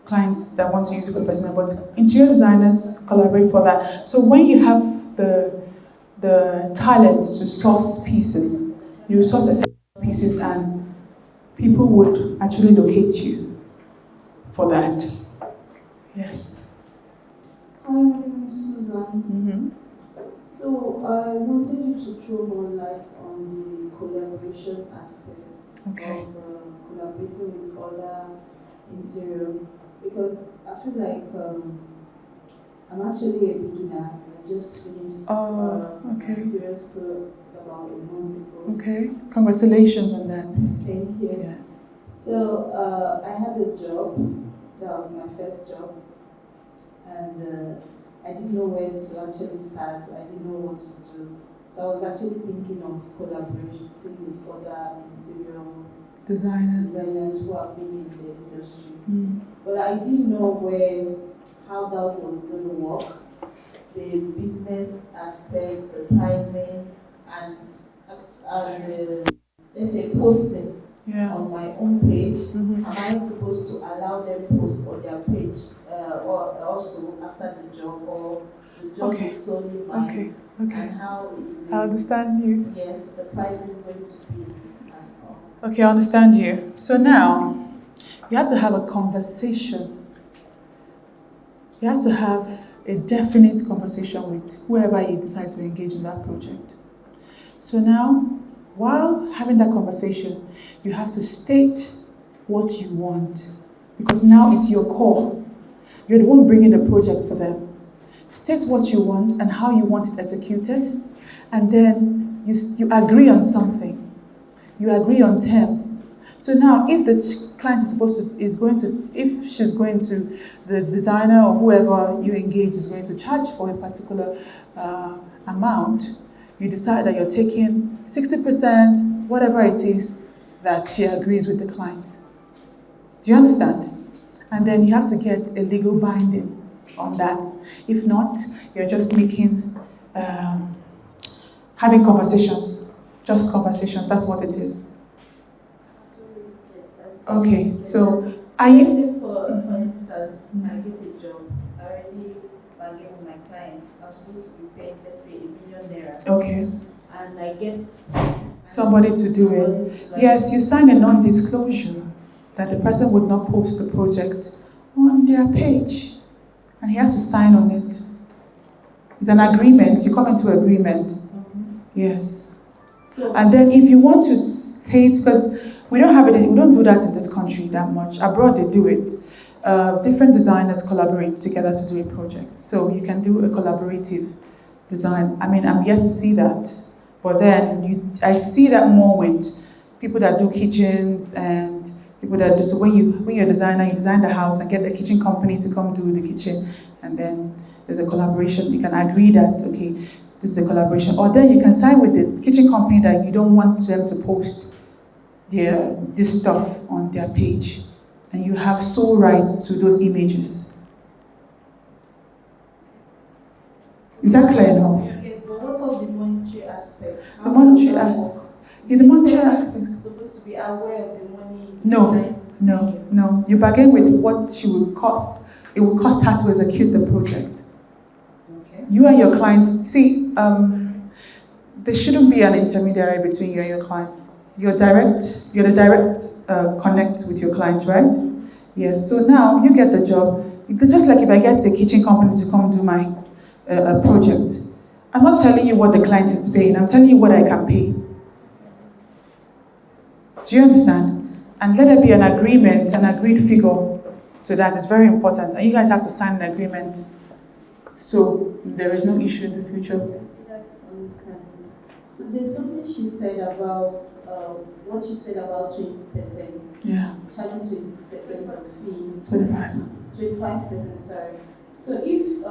clients that want to use it for personal, but interior designers collaborate for that. So when you have the talent to source pieces, you source essential pieces and people would actually locate you for that. Yes. Hi, my name is Susan. So I wanted you to throw more light on the collaboration aspects of collaborating with other interior, because I feel like I'm actually a beginner. I just finished interior school about a month ago. Okay, congratulations on that. Thank you. Yes. So I had a job. That was my first job, and I didn't know where to actually start. I didn't know what to do. So I was actually thinking of collaborating with other interior designers who have been in the industry. But I didn't know how that was going to work, the business aspects, the pricing, and let's say posting on my own page. Am I supposed to allow them post on their page or also after the job, or the job is solely mine? And how is I understand you. Yes, the pricing going to be. Okay, I understand you. So now, you have to have a conversation. You have to have a definite conversation with whoever you decide to engage in that project. So now, while having that conversation, you have to state what you want, because now it's your call. You're the one bringing the project to them. State what you want and how you want it executed, and then you agree on something. You agree on terms. So now, if the client if she's going to, the designer or whoever you engage is going to charge for a particular amount, you decide that you're taking 60%, whatever it is that she agrees with the client. Do you understand? And then you have to get a legal binding on that. If not, you're just making, having conversations, just conversations, that's what it is. Okay, so are you... For instance, I get a job, I already bargain with my clients, I'm supposed to be paying, let's say, ₦1 million. Okay. And I get somebody to do it. Yes, you sign a non-disclosure that the person would not post the project on their page, and he has to sign on it. It's an agreement. You come into agreement. Yes. And then if you want to say it, because we don't do that in this country that much. Abroad they do it. Different designers collaborate together to do a project. So you can do a collaborative design. I mean, I'm yet to see that. But then I see that more with people that do kitchens and people that do, so when you're a designer, you design the house and get the kitchen company to come do the kitchen, and then there's a collaboration. You can agree that, okay, this is a collaboration. Or then you can sign with the kitchen company that you don't want them to post this stuff on their page. And you have sole rights to those images. Is that clear enough? Yes, but what of the monetary aspect? The monetary aspect. Yeah, the monetary aspect. Is supposed to be aware of the money. No. You bargain with what she will cost. It will cost her to execute the project. Okay. You and your client, see, there shouldn't be an intermediary between you and your client. You're the direct connect with your client, right? Yes, so now you get the job. Just like if I get a kitchen company to come do my project, I'm not telling you what the client is paying, I'm telling you what I can pay. Do you understand? And let there be an agreement, an agreed figure to that. It's very important. And you guys have to sign an agreement so there is no issue in the future. That's understandable. So there's something she said about, what she said about 20%. Yeah. Charging 20% of fee. 25%. Sorry. So if,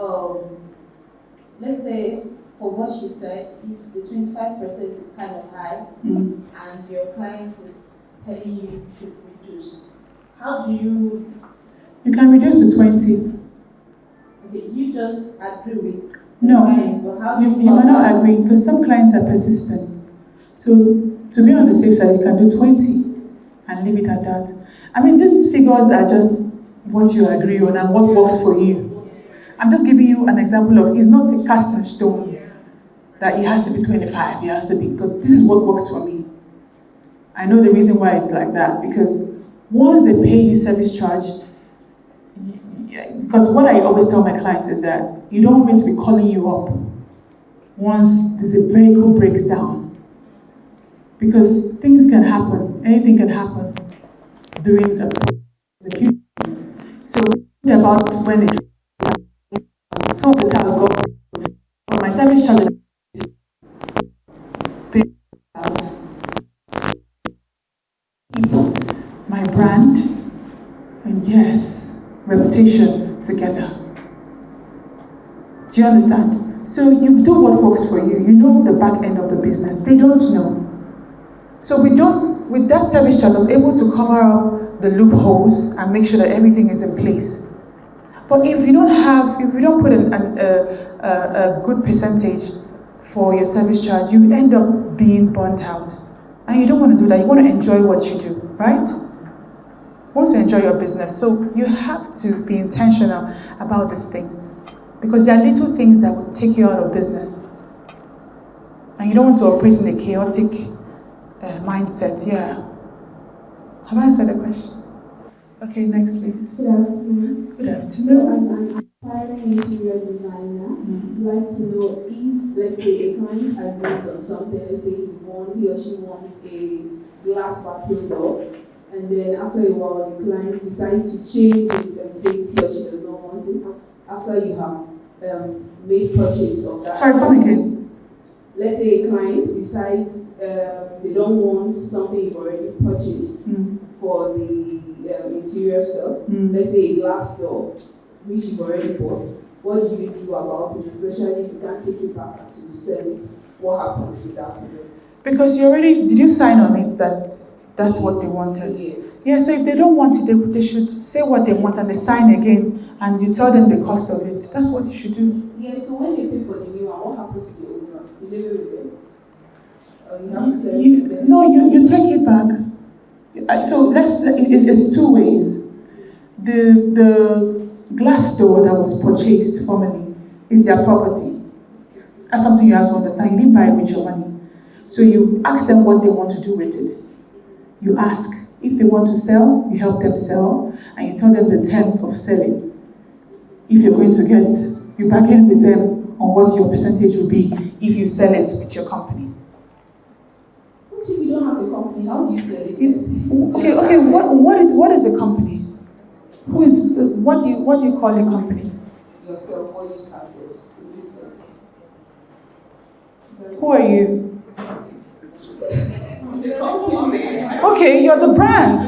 let's say, for what she said, if the 25% is kind of high, and your client is telling you should reduce, how do you? You can reduce to 20. Okay, you just agree with No, the client, but how you might not agree because some clients are persistent. So to be on the safe side, you can do 20 and leave it at that. I mean, these figures are just what you agree on and what works for you. I'm just giving you an example of, it's not a cast in stone that it has to be 25, it has to be, because this is what works for me. I know the reason why it's like that, because once they pay you service charge, because what I always tell my clients is that you don't want me to be calling you up once this vehicle breaks down. Because things can happen, anything can happen during the execution. So about when it some of the times for my service charge my brand and yes, reputation together. Do you understand? So you do what works for you. You know the back end of the business. They don't know. So with that service charge, I was able to cover up the loopholes and make sure that everything is in place. But if you don't put a good percentage for your service charge, you end up being burnt out. And you don't want to do that. You want to enjoy what you do, right? You want to enjoy your business. So you have to be intentional about these things. Because there are little things that will take you out of business. And you don't want to operate in a chaotic mindset. Yeah. Have I answered the question? Okay, next please. Good afternoon. Good afternoon. I'm an aspiring interior designer. I'd like to know if, let's say, a client agrees on something, let's say he or she wants a glass bathroom door, and then after a while the client decides to change it and say he or she does not want it, after you have made purchase of that. Sorry, come again. Let's say a client decides they don't want something you've already purchased for the interior stuff. Let's say a glass door, which you've already bought. What do you do about it, especially if you can't take it back to sell it? What happens with that product? Because did you sign on it that that's what they wanted? Yes. Yeah, so if they don't want it, they should say what they want and they sign again and you tell them the cost of it. That's what you should do. Yes, so when they pay for the new one, what happens to the old one? You leave it with them? You have to sell it to them? No, you take it back. So it's two ways. The glass door that was purchased formerly is their property. That's something you have to understand. You didn't buy it with your money. So you ask them what they want to do with it. You ask. If they want to sell, you help them sell, and you tell them the terms of selling. If you're going to you bargain with them on what your percentage will be if you sell it with your company. What if you don't have a company? How do you sell it? Okay. What is a company? What do you call a company? Yourself, what you started, the business. Who are you? Okay, you're the brand.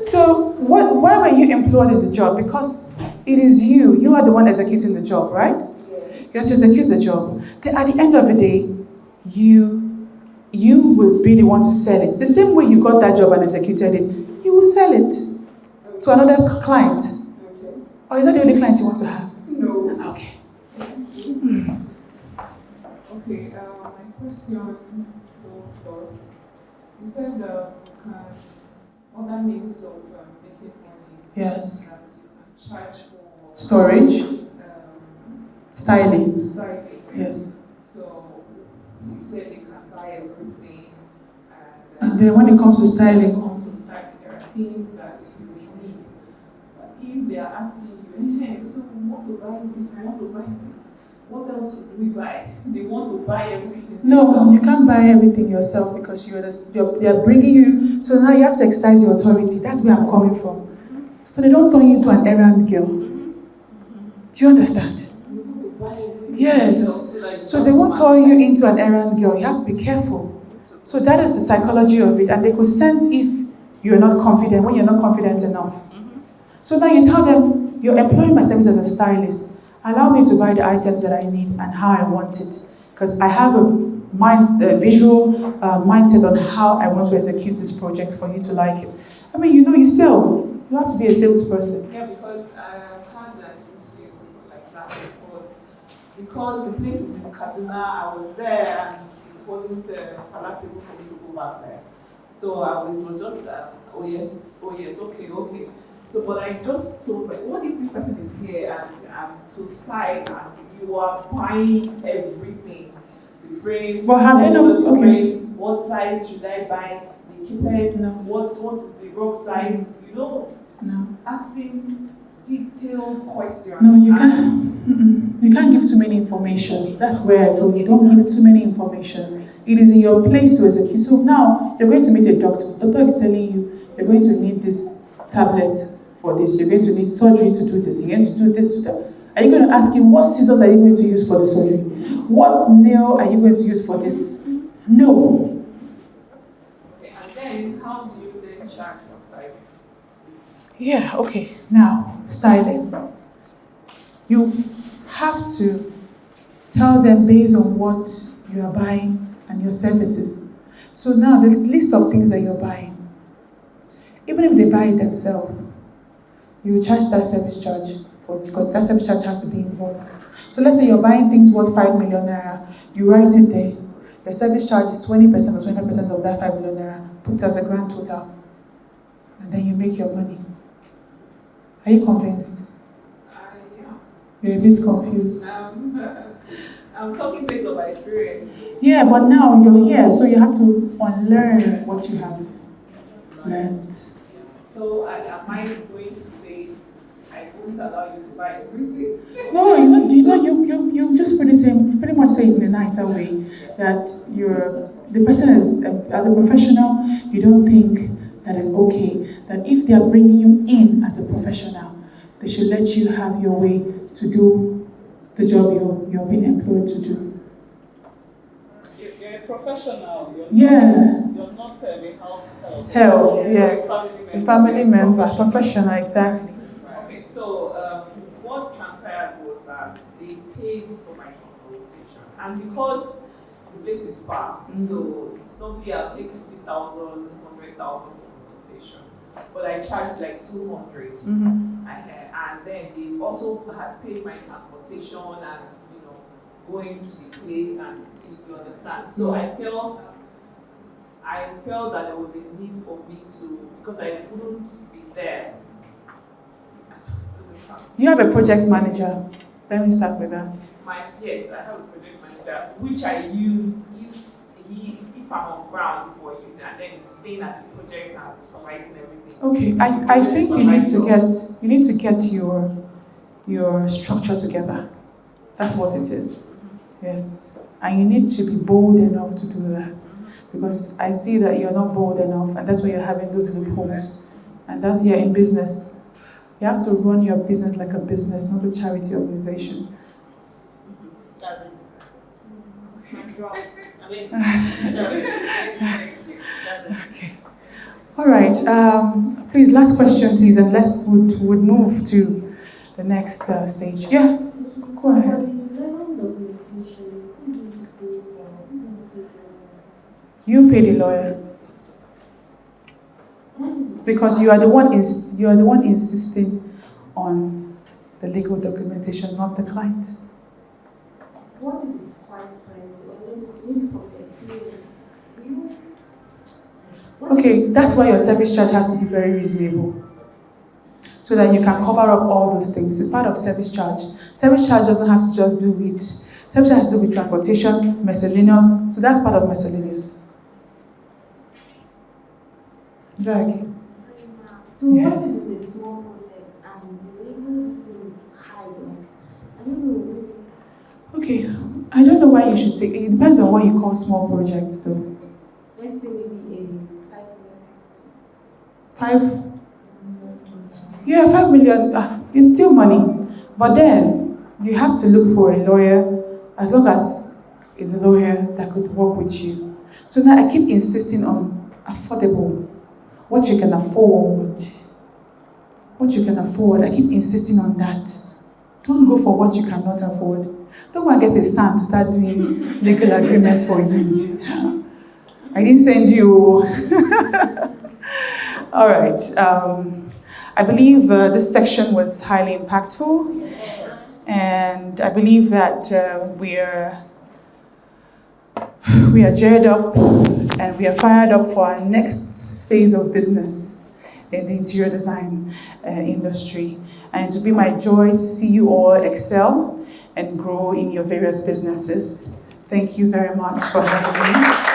So why were you employed in the job? Because it is you. You are the one executing the job, right? Yes. You have to execute the job. Then at the end of the day, you will be the one to sell it. The same way you got that job and executed it, you will sell it to another client. Okay. Or is that the only client you want to have? No. Okay. Okay, my question was, you said other means of making money. Yes. That you can charge for Storage. Styling. Styling. Yes. So you said they can buy everything, And then when it comes to styling, there are things that you will need. But if they are asking you, hey, so we want to buy this, we want to buy this, what else should we buy? They want to buy everything. no, you can't buy everything yourself because they are bringing you. So now you have to exercise your authority. That's where I'm coming from. So they don't turn you into an errand girl. Do you understand? You want to buy everything. Yes. So they won't turn you into an errand girl. You have to be careful. So that is the psychology of it. And they could sense if you're not confident, when you're not confident enough. So now you tell them, you're employing my service as a stylist. Allow me to buy the items that I need and how I want it. Because I have a visual mindset on how I want to execute this project for you to like it. I mean, you sell. You have to be a salesperson. Yeah, because I've had an issue like that before. Because the place is in Kaduna, I was there and it wasn't palatable for me to go back there. So it was just, oh yes, okay. So, but I just thought, like, what if this person is here and I'm to style and you are buying everything? The frame, Well, have they not? Okay. What size should I buy? The keepers, No. what is the rock size? No. Asking detailed questions. No, you can't. You can't give too many informations. That's where I told you, don't give too many informations. It is in your place to execute. So now you're going to meet a doctor. Doctor is telling you you're going to need this tablet for this. You're going to need surgery to do this. You're going to do this to that. Are you going to ask him what scissors are you going to use for the surgery? What nail are you going to use for this? No. Okay, and then how do you then charge for styling? Yeah, okay. Now, styling. You have to tell them based on what you are buying and your services. So now, the list of things that you're buying, even if they buy it themselves, you charge that service charge because that service charge has to be involved. So let's say you're buying things worth 5 million naira, you write it there. Your service charge is 20% or 25% of that 5 million naira, put as a grand total, and then you make your money. Are you convinced? Yeah. You're a bit confused. I'm talking based on my experience. Yeah, but now you're here, so you have to unlearn what you have learned. So am I going to say I won't allow you to buy everything? No, you just pretty much say it in a nicer way that the person is as a professional. You don't think that it's okay that if they are bringing you in as a professional, they should let you have your way to do the job you're being employed to do. You're a professional. You're not a house help. A family member, professional, exactly. Okay, so what transpired was that they paid for my consultation, and because the place is far, so normally I'll take 50,000, 100,000 for consultation, but I charged like 200. And then they also had paid my transportation and going to the place, and you understand. So I felt that there was a need for me to, because I couldn't be there. You have a project manager. Let me start with that. Yes, I have a project manager, which I use if I'm on ground before using, and then he's staying at the project and supervising everything. Okay, I think you need to get your structure together. That's what it is. Yes, and you need to be bold enough to do that. because I see that you're not bold enough, and that's why you're having those loopholes. And that's here in business. You have to run your business like a business, not a charity organization. That's it. Okay. All right. Please, last question, please, and let's would move to the next stage. Yeah. Go ahead. You pay the lawyer because you are the one insisting on the legal documentation, not the client. What if it's quite pricey? Maybe from experience. Okay, that's why your service charge has to be very reasonable, so that you can cover up all those things. It's part of service charge. Service charge doesn't have to just do with, service charge has to do with transportation, miscellaneous, so that's part of miscellaneous. Jackie? So what if it's a small project and the legal still is high? Like, I don't know. Okay, I don't know why you should take it. Depends on what you call small projects, though. Let's say maybe a 5 million. Yeah, 5 million. It's still money, but then you have to look for a lawyer, as long as it's a lawyer that could work with you. So now I keep insisting on affordable, what you can afford. What you can afford. I keep insisting on that. Don't go for what you cannot afford. Don't go and get a son to start doing legal agreements for you. I didn't send you. All right. I believe this section was highly impactful, and I believe that we are geared up and we are fired up for our next phase of business in the interior design industry. And it will be my joy to see you all excel and grow in your various businesses. Thank you very much for having me.